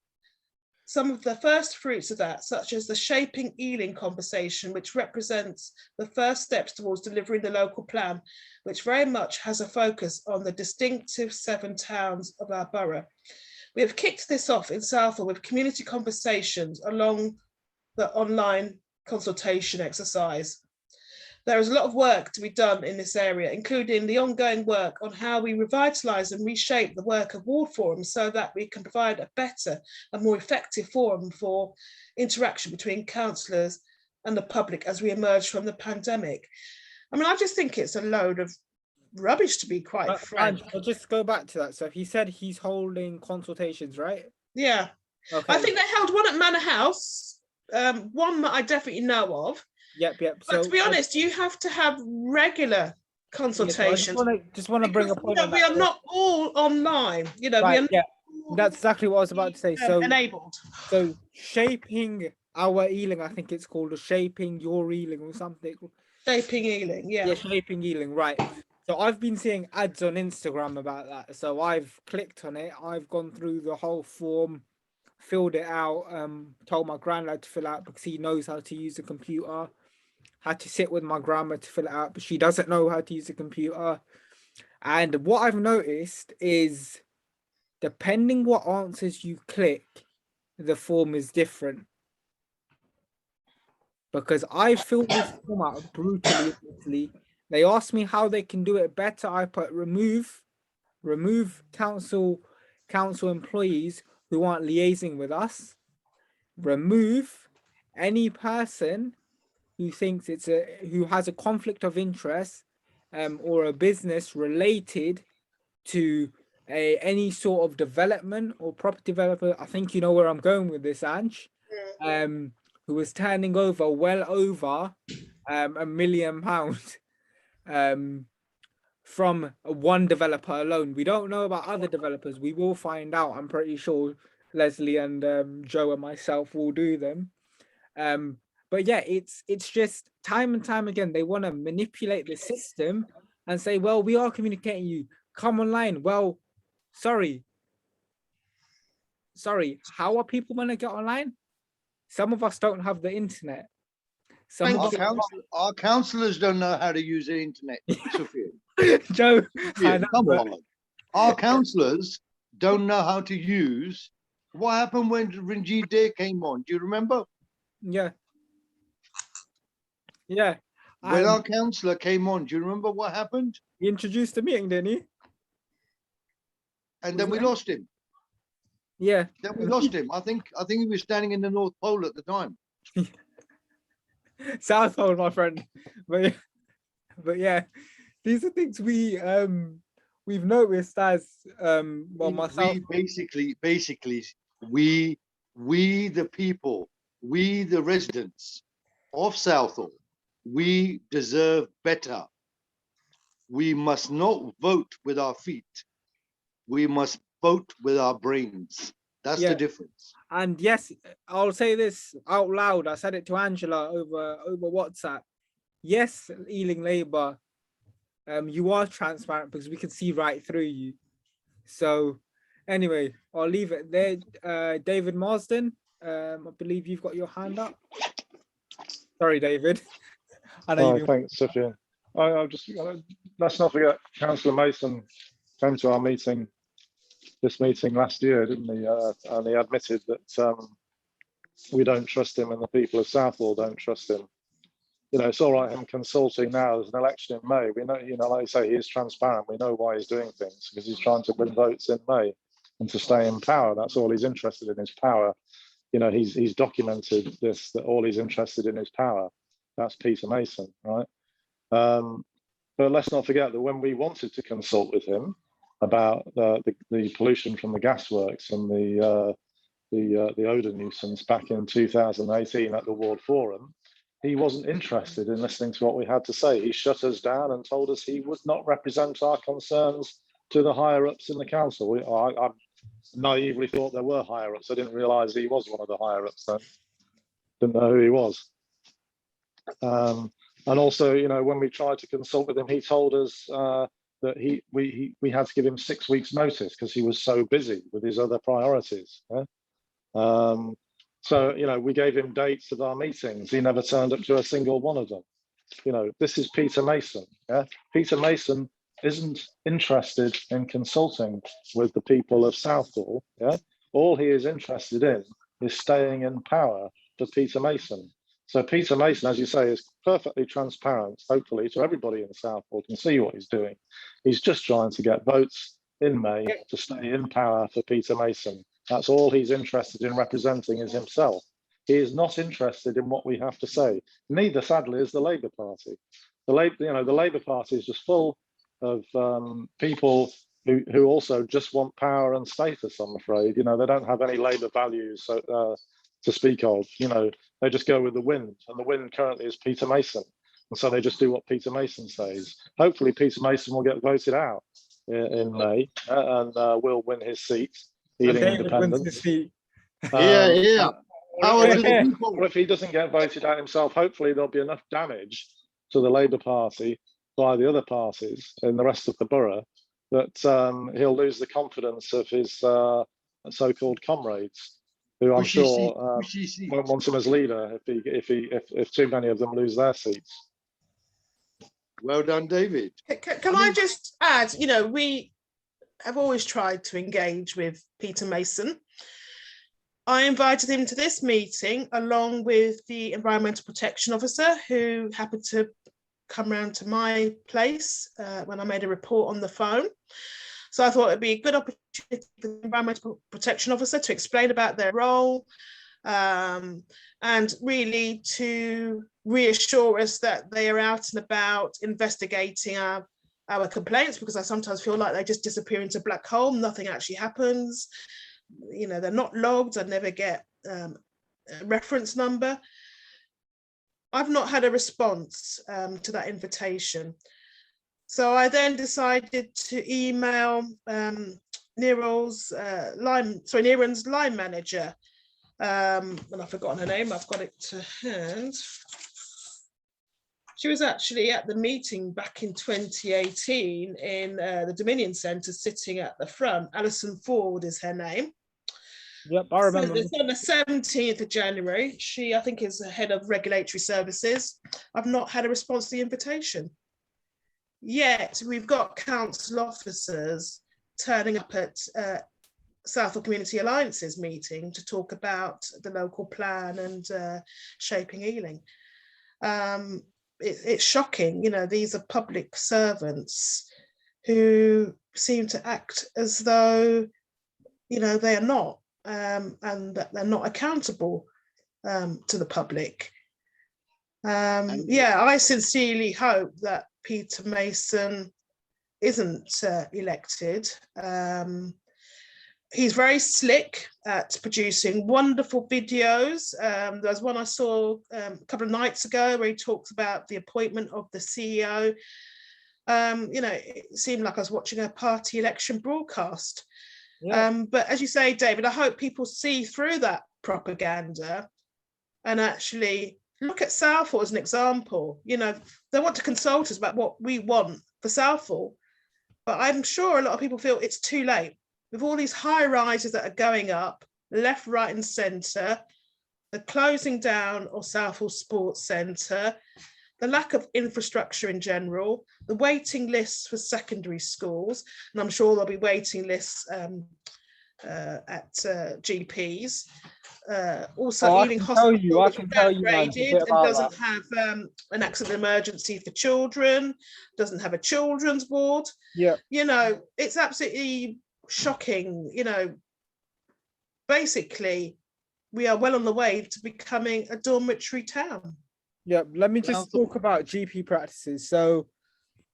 some of the first fruits of that, such as the Shaping Ealing conversation, which represents the first steps towards delivering the local plan, which very much has a focus on the distinctive 7 towns of our borough. We have kicked this off in Southall with community conversations along the online consultation exercise. There is a lot of work to be done in this area, including the ongoing work on how we revitalise and reshape the work of ward forums so that we can provide a better and more effective forum for interaction between councillors and the public as we emerge from the pandemic. I mean, I just think it's a load of rubbish, to be quite frank. I'll just go back to that. So he said he's holding consultations, right? Yeah. Okay. I think they held one at Manor House, one that I definitely know of. Yep. But so, to be honest, you have to have regular consultations. I just want to bring a point. We are not all online. You know, right, we are yeah. That's exactly what I was about to say. So enabled. So shaping our Ealing, I think it's called, or shaping your Ealing or something. Shaping Ealing, yeah. Yeah, shaping Ealing, right. So I've been seeing ads on Instagram about that. So I've clicked on it. I've gone through the whole form, filled it out, told my granddad to fill out because he knows how to use a computer. Had to sit with my grandma to fill it out, but she doesn't know how to use a computer. And what I've noticed is, depending what answers you click, the form is different. Because I filled this form out brutally. They asked me how they can do it better. I put remove council employees who aren't liaising with us. Remove any person who thinks who has a conflict of interest or a business related to any sort of development or property developer. I think you know where I'm going with this, Ange. Who was turning over well over £1 million from one developer alone. We don't know about other developers. We will find out. I'm pretty sure Leslie and Joe and myself will do them. But yeah, it's just time and time again, they want to manipulate the system and say, well, we are communicating you, come online. Well, sorry, how are people going to get online? Some of us don't have the internet. Some of us, Our councillors don't know how to use the internet, Sufiyan. Joe, Sufiyan, come on. Our councillors don't know how to use. What happened when Ranjit Day came on? Do you remember? Yeah. Yeah. When our councillor came on, do you remember what happened? He introduced the meeting, didn't he? And then we lost him. Yeah. Then we lost him. I think he was standing in the North Pole at the time. Southall, my friend. But yeah, these are things we've noticed as well, myself. We the people, we the residents of Southall, we deserve better. We must not vote with our feet. We must vote with our brains. That's the difference. And yes, I'll say this out loud. I said it to Angela over WhatsApp. Yes, Ealing Labour, you are transparent because we can see right through you. So anyway, I'll leave it there. David Marsden, I believe you've got your hand up. Sorry, David. I know thanks, Sufiyan. I just let's not forget Councillor Mason came to our meeting, this meeting last year, didn't he? And he admitted that we don't trust him and the people of Southall don't trust him. You know, it's all right him consulting now. There's an election in May. We know, you know, like I say, he is transparent. We know why he's doing things, because he's trying to win votes in May and to stay in power. That's all he's interested in, is power. You know, he's documented this, that all he's interested in is power. That's Peter Mason, right? But let's not forget that when we wanted to consult with him about the pollution from the gasworks and the odour nuisance back in 2018 at the Ward Forum, he wasn't interested in listening to what we had to say. He shut us down and told us he would not represent our concerns to the higher ups in the council. I naively thought there were higher ups. I didn't realise he was one of the higher ups then. Didn't know who he was. And also, you know, when we tried to consult with him, he told us that we had to give him 6 weeks notice because he was so busy with his other priorities. Yeah? So, you know, we gave him dates of our meetings. He never turned up to a single one of them. You know, this is Peter Mason. Yeah? Peter Mason isn't interested in consulting with the people of Southall. Yeah? All he is interested in is staying in power for Peter Mason. So Peter Mason, as you say, is perfectly transparent, hopefully, to everybody in Southall can see what he's doing. He's just trying to get votes in May to stay in power for Peter Mason. That's all he's interested in representing, is himself. He is not interested in what we have to say. Neither, sadly, is the Labour Party. The Labour Party is just full of people who also just want power and status, I'm afraid. You know, they don't have any Labour values to speak of. You know, they just go with the wind, and the wind currently is Peter Mason. And so they just do what Peter Mason says. Hopefully Peter Mason will get voted out in May and will win his seat. Ealing Independents. Yeah. Power to the people. Or if he doesn't get voted out himself, hopefully there'll be enough damage to the Labour Party by the other parties in the rest of the borough that he'll lose the confidence of his so-called comrades, who I'm sure won't want him as leader if too many of them lose their seats. Well done, David. Can I just add, you know, we have always tried to engage with Peter Mason. I invited him to this meeting along with the Environmental Protection Officer, who happened to come round to my place when I made a report on the phone. So I thought it'd be a good opportunity for the Environmental Protection Officer to explain about their role and really to reassure us that they are out and about investigating our complaints, because I sometimes feel like they just disappear into a black hole. Nothing actually happens. You know, they're not logged. I never get a reference number. I've not had a response to that invitation. So I then decided to email Neeran's line manager and I've forgotten her name, I've got it to hand. She was actually at the meeting back in 2018 in the Dominion Centre, sitting at the front. Alison Ford is her name. Yep, I remember. So it's on the 17th of January. She, I think, is the head of regulatory services. I've not had a response to the invitation. Yet we've got council officers turning up at Southall Community Alliance's meeting to talk about the local plan and shaping Ealing. It's shocking, you know, these are public servants who seem to act as though, you know, they are not, and that they're not accountable to the public. Yeah, I sincerely hope that Peter Mason isn't elected. He's very slick at producing wonderful videos. There's one I saw a couple of nights ago where he talks about the appointment of the CEO. You know, it seemed like I was watching a party election broadcast. Yeah. But as you say, David, I hope people see through that propaganda and actually look at Southall as an example. You know, they want to consult us about what we want for Southall, but I'm sure a lot of people feel it's too late. With all these high rises that are going up, left, right and centre, the closing down of Southall Sports Centre, the lack of infrastructure in general, the waiting lists for secondary schools, and I'm sure there'll be waiting lists at GPs. Also, Ealing Hospital upgraded and doesn't have an accident emergency for children, doesn't have a children's ward. Yeah, you know, it's absolutely shocking. You know, basically, we are well on the way to becoming a dormitory town. Yeah, let me just talk about GP practices. So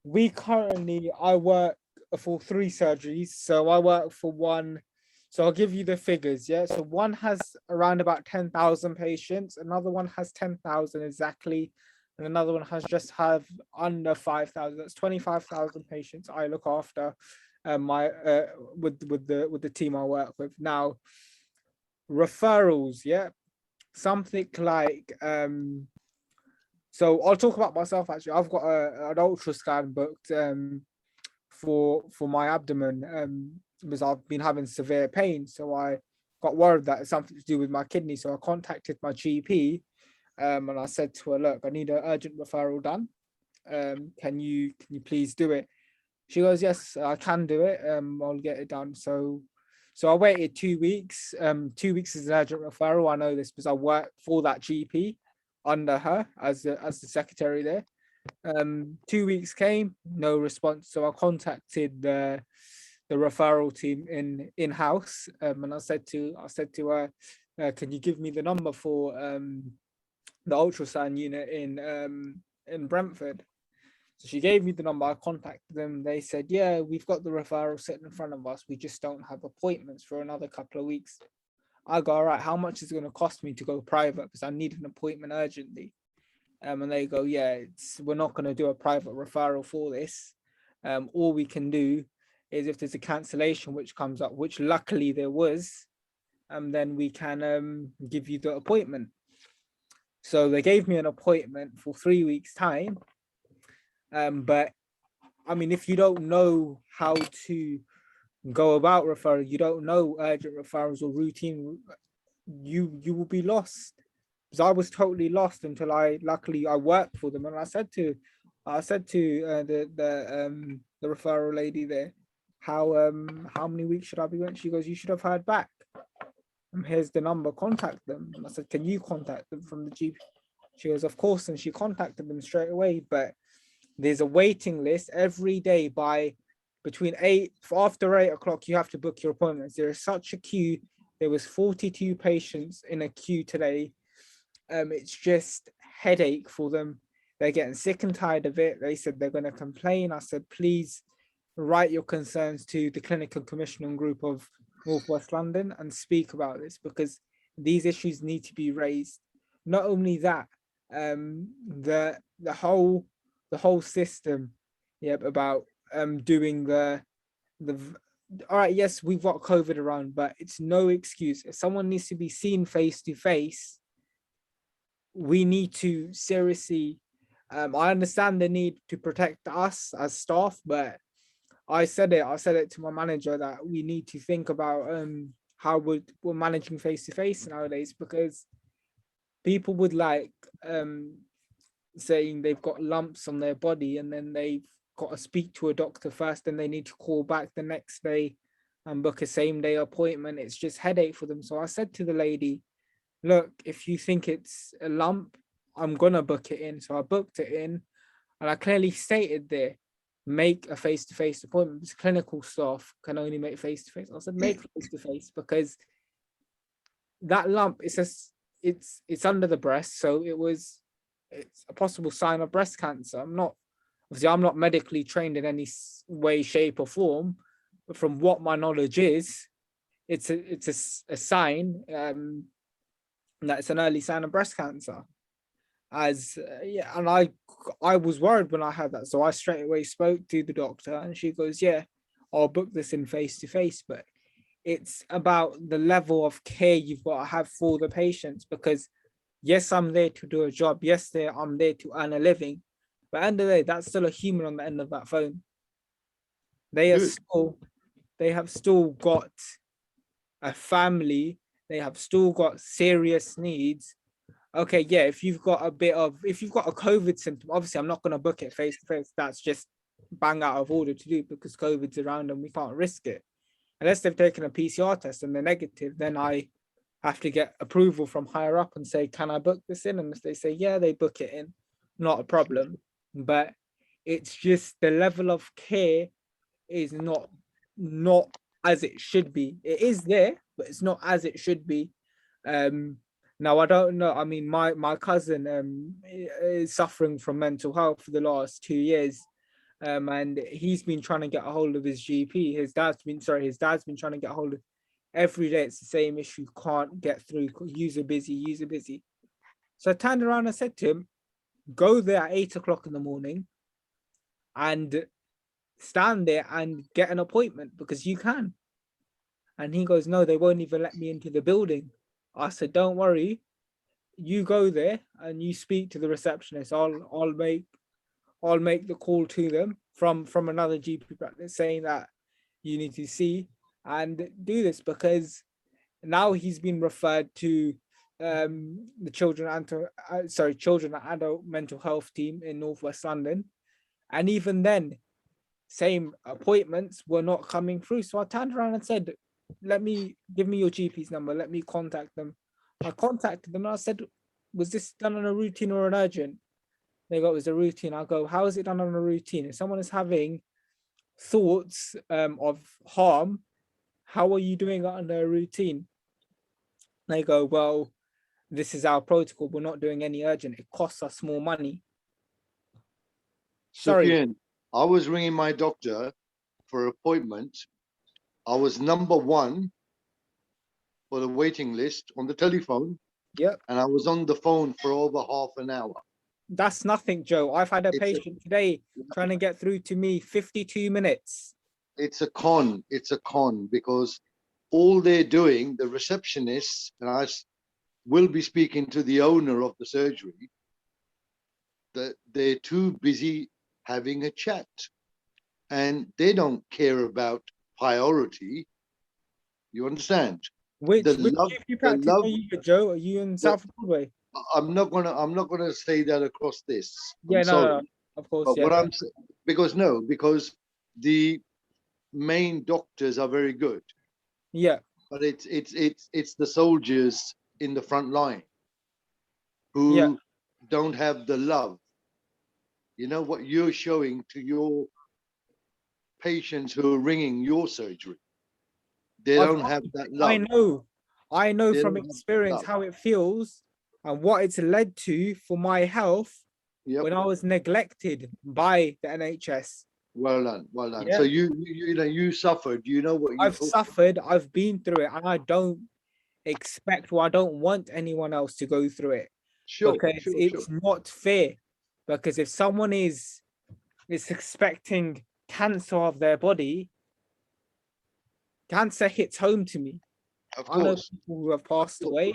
I work for 3 surgeries. So I work for one. So I'll give you the figures. Yeah. So one has around about 10,000 patients. Another one has 10,000 exactly. And another one has just have under 5,000. That's 25,000 patients I look after with the team I work with. Now, referrals. Yeah. Something like, so I'll talk about myself actually. I've got an ultrasound booked for my abdomen because I've been having severe pain. So I got worried that it's something to do with my kidney. So I contacted my GP and I said to her, look, I need an urgent referral done. Can you please do it? She goes, yes, I can do it. I'll get it done. So I waited 2 weeks. 2 weeks is an urgent referral. I know this because I work for that GP under her as the secretary there. 2 weeks came, no response. So I contacted the referral team in-house, and I said to her, can you give me the number for the ultrasound unit in Brentford? So she gave me the number. I contacted them. They said, yeah, we've got the referral sitting in front of us. We just don't have appointments for another couple of weeks. I go, all right, how much is it going to cost me to go private? Because I need an appointment urgently. And they go, yeah, we're not going to do a private referral for this. All we can do is if there's a cancellation which comes up, which luckily there was, then we can give you the appointment. So they gave me an appointment for 3 weeks' time. But I mean, if you don't know how to go about referral, you don't know urgent referrals or routine, you will be lost. Because I was totally lost until luckily I worked for them, and I said to the referral lady there, how many weeks should I be waiting? She goes, you should have heard back. And here's the number, contact them. And I said, can you contact them from the GP? She goes, of course, and she contacted them straight away. But there's a waiting list every day by between after 8 o'clock, you have to book your appointments. There is such a queue. There was 42 patients in a queue today. It's just headache for them. They're getting sick and tired of it. They said they're going to complain. I said, please write your concerns to the Clinical Commissioning Group of Northwest London and speak about this, because these issues need to be raised. Not only that, the whole system, about doing the all right, yes, we've got COVID around, but it's no excuse. If someone needs to be seen face to face, we need to seriously. I understand the need to protect us as staff, but I said it to my manager that we need to think about how we're managing face to face nowadays, because people would like saying they've got lumps on their body and then they've got to speak to a doctor first and they need to call back the next day and book a same day appointment. It's just headache for them. So I said to the lady, look, if you think it's a lump, I'm gonna book it in. So I booked it in and I clearly stated there, make a face-to-face appointment. Because clinical staff can only make face-to-face. I said make face-to-face because that lump it's under the breast, so it's a possible sign of breast cancer. I'm not medically trained in any way, shape, or form, but from what my knowledge is, it's a sign that it's an early sign of breast cancer. And I was worried when I heard that, so I straight away spoke to the doctor, and she goes, "Yeah, I'll book this in face to face." But it's about the level of care you've got to have for the patients, because yes, I'm there to do a job. Yes, I'm there to earn a living. But at the end of the day, that's still a human on the end of that phone. They have still got a family. They have still got serious needs. Okay, yeah, if you've got a COVID symptom, obviously I'm not going to book it face to face. That's just bang out of order to do because COVID's around and we can't risk it. Unless they've taken a PCR test and they're negative, then I have to get approval from higher up and say, can I book this in? And if they say, yeah, they book it in, not a problem. But it's just the level of care is not as it should be. It is there, but it's not as it should be. Now, I don't know. I mean, my cousin is suffering from mental health for the last 2 years. And he's been trying to get a hold of his GP. His dad's been trying to get a hold of every day. It's the same issue. Can't get through. User busy. So I turned around and said to him, go there at 8 o'clock in the morning and stand there and get an appointment because you can. And he goes, no, they won't even let me into the building. I said, don't worry. You go there and you speak to the receptionist. I'll make the call to them from another GP practice saying that you need to see and do this, because now he's been referred to the children and adult mental health team in Northwest London, and even then, same appointments were not coming through. So I turned around and said, give me your GP's number. Let me contact them. I contacted them and I said, was this done on a routine or an urgent? They go, it was a routine. I go, how is it done on a routine? If someone is having thoughts of harm, how are you doing it under a routine? They go, well, this is our protocol. We're not doing any urgent. It costs us more money. Sorry. Sufiyan, I was ringing my doctor for an appointment. I was number 1 for the waiting list on the telephone. Yep. And I was on the phone for over half an hour. That's nothing, Joe. I've had a patient today trying to get through to me 52 minutes. It's a con. It's a con because all they're doing, the receptionists, and I will be speaking to the owner of the surgery, that they're too busy having a chat and they don't care about priority. You understand? Which GP practice are you, Joe? Are you in South Broadway? I'm not gonna say that across this. Yeah, no, of course. But because the main doctors are very good. Yeah. But it's the soldiers in the front line who don't have the love. You know what you're showing to your patients who are ringing your surgery. They don't have that love. I know from experience how it feels and what it's led to for my health when I was neglected by the NHS. Well done. Yeah. So you suffered. You know what I've suffered. I've been through it, and I don't expect or I don't want anyone else to go through it. Because it's not fair. Because if someone is expecting cancer of their body, cancer hits home to me. Of I know course. people who have passed away.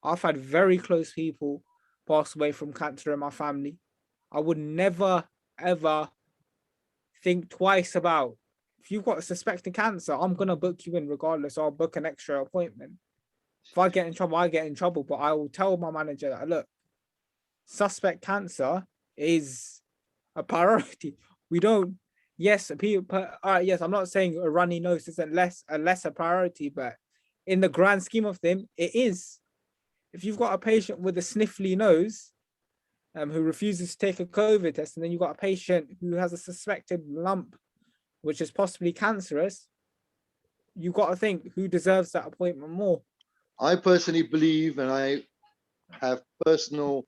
I've had very close people pass away from cancer in my family. I would never, ever think twice about, if you've got a suspected cancer, I'm going to book you in regardless. I'll book an extra appointment. If I get in trouble, I get in trouble. But I will tell my manager that, look, suspect cancer is a priority. We don't, yes, people, yes, I'm not saying a runny nose isn't a lesser priority, but in the grand scheme of things, it is. If you've got a patient with a sniffly nose who refuses to take a COVID test, and then you've got a patient who has a suspected lump, which is possibly cancerous, you've got to think who deserves that appointment more. I personally believe, and I have personal,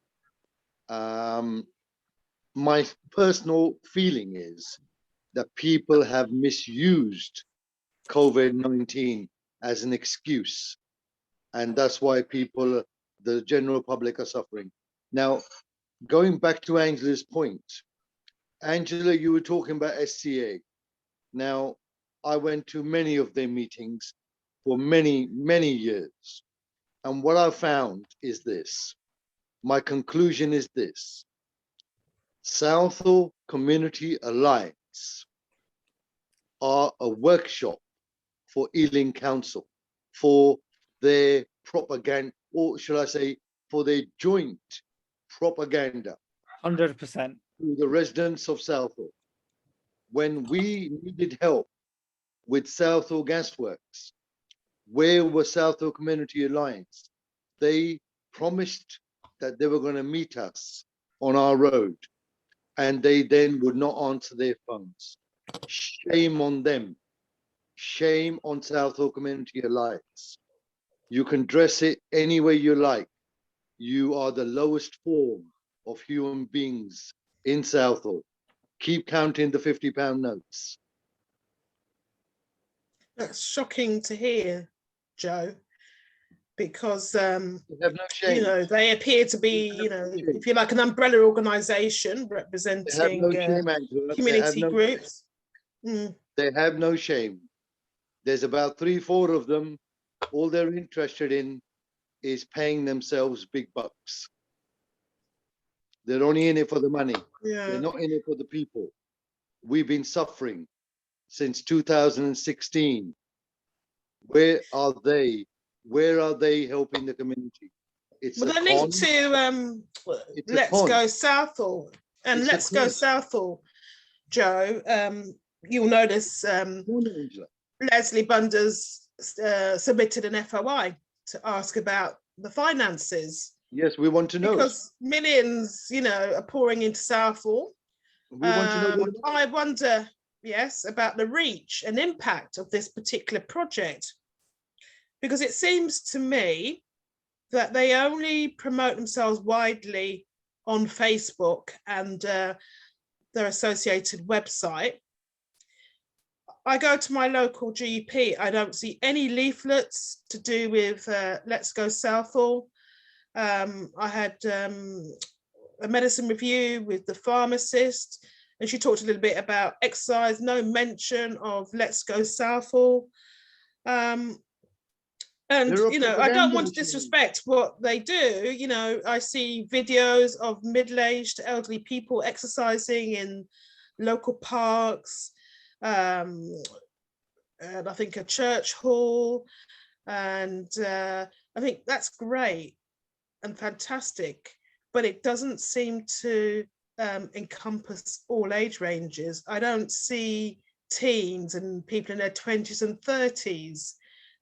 my personal feeling is that people have misused COVID-19 as an excuse. And that's why people, the general public, are suffering. Now, going back to Angela's point, Angela, you were talking about SCA. Now, I went to many of their meetings for many, many years. And what I found is this. My conclusion is this. Southall Community Alliance are a workshop for Ealing Council, for their propaganda, or should I say, for their joint propaganda. 100%. To the residents of Southall. When we needed help with Southall Gasworks, where was Southall Community Alliance? They promised that they were going to meet us on our road, and they then would not answer their phones. Shame on them. Shame on Southall Community Alliance. You can dress it any way you like. You are the lowest form of human beings in Southall. Keep counting the £50 notes. That's shocking to hear, Joe, because they have no shame. you know, they appear to be, you know, if you like, an umbrella organisation representing no shame, Angela. community groups. They have no shame. There's about 3-4 of them. All they're interested in is paying themselves big bucks. They're only in it for the money. Yeah. They're not in it for the people. We've been suffering since 2016. Where are they? Where are they helping the community? It's well, they're linked to Let's Go Southall. And it's Let's Go Southall, Joe, you'll notice Leslie Bunder's submitted an FOI to ask about the finances. Yes, we want to know. Because millions, you know, are pouring into Southall. We want to know. I wonder, yes, about the reach and impact of this particular project. Because it seems to me that they only promote themselves widely on Facebook and their associated website. I go to my local GP, I don't see any leaflets to do with Let's Go Southall. I had a medicine review with the pharmacist, and she talked a little bit about exercise, no mention of Let's Go Southall. And, you know, I don't want to disrespect what they do. You know, I see videos of middle-aged elderly people exercising in local parks, and I think a church hall. And I think that's great and fantastic, but it doesn't seem to encompass all age ranges. I don't see teens and people in their 20s and 30s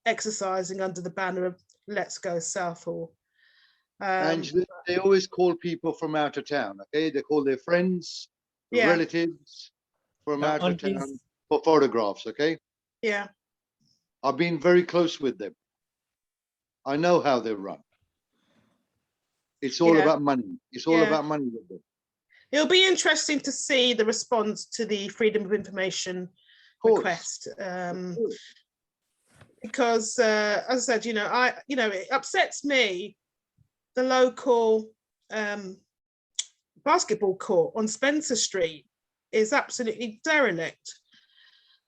exercising under the banner of Let's Go Southall. And they always call people from out of town, okay? They call their friends, relatives from out of town for photographs, okay? Yeah. I've been very close with them. I know how they run. It's all about money. It's all about money with them. It'll be interesting to see the response to the Freedom of Information request. Because as I said, you know, it upsets me. The local basketball court on Spencer Street is absolutely derelict.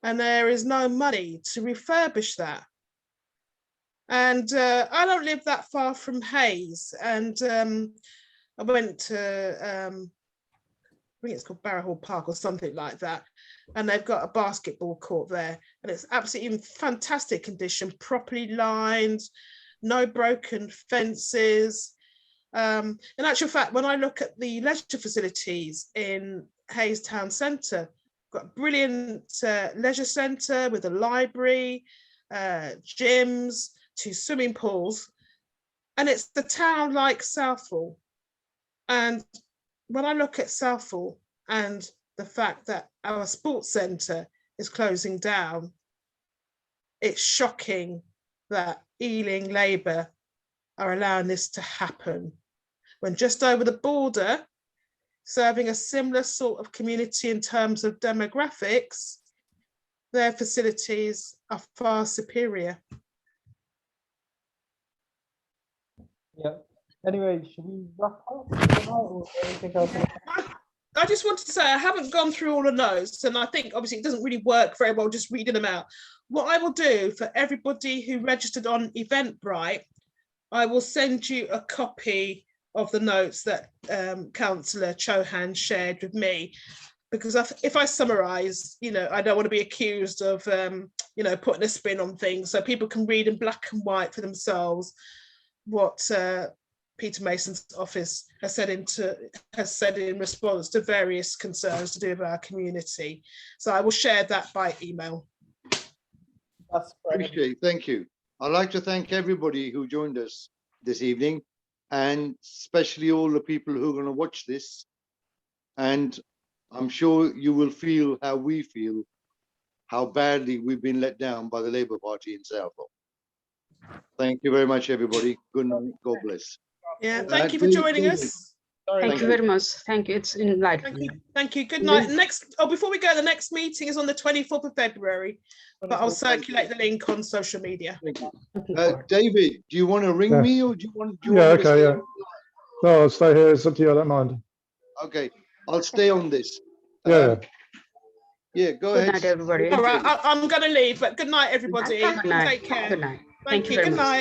and there is no money to refurbish that. And I don't live that far from Hayes, and I went to, I think it's called Barrow Hall Park or something like that, and they've got a basketball court there, and it's absolutely in fantastic condition, properly lined, no broken fences. In actual fact, when I look at the leisure facilities in Hayes Town Centre, got a brilliant leisure centre with a library, gyms, 2 swimming pools, and it's the town like Southall. And when I look at Southall and the fact that our sports centre is closing down, it's shocking that Ealing Labour are allowing this to happen, when just over the border, serving a similar sort of community in terms of demographics, their facilities are far superior. Yeah. Anyway, should we wrap up tonight, or anything else? I just wanted to say I haven't gone through all the notes, and I think obviously it doesn't really work very well just reading them out. What I will do for everybody who registered on Eventbrite, I will send you a copy of the notes that Councillor Chauhan shared with me, because if I summarise, you know, I don't want to be accused of, you know, putting a spin on things, so people can read in black and white for themselves what Peter Mason's office has said in response to various concerns to do with our community. So I will share that by email. That's great. Appreciate, thank you. I'd like to thank everybody who joined us this evening, and especially all the people who are going to watch this. And I'm sure you will feel how we feel, how badly we've been let down by the Labour Party in Southall. Thank you very much, everybody. Good night. God bless. Yeah, thank you for joining us. Thank you very much. Thank you. It's enlightening. Thank you. Thank you. Good night. Before we go, the next meeting is on the 24th of February, but I'll circulate the link on social media. Thank you. David, do you want to ring me, or do you want? Okay, yeah. No, I'll stay here. It's up to you. I don't mind. Okay, I'll stay on this. Yeah. Yeah, go Good ahead. night, everybody. All right, I'm going to leave, but good night, everybody. Good night. Take care. Good night. Thank you. Good night.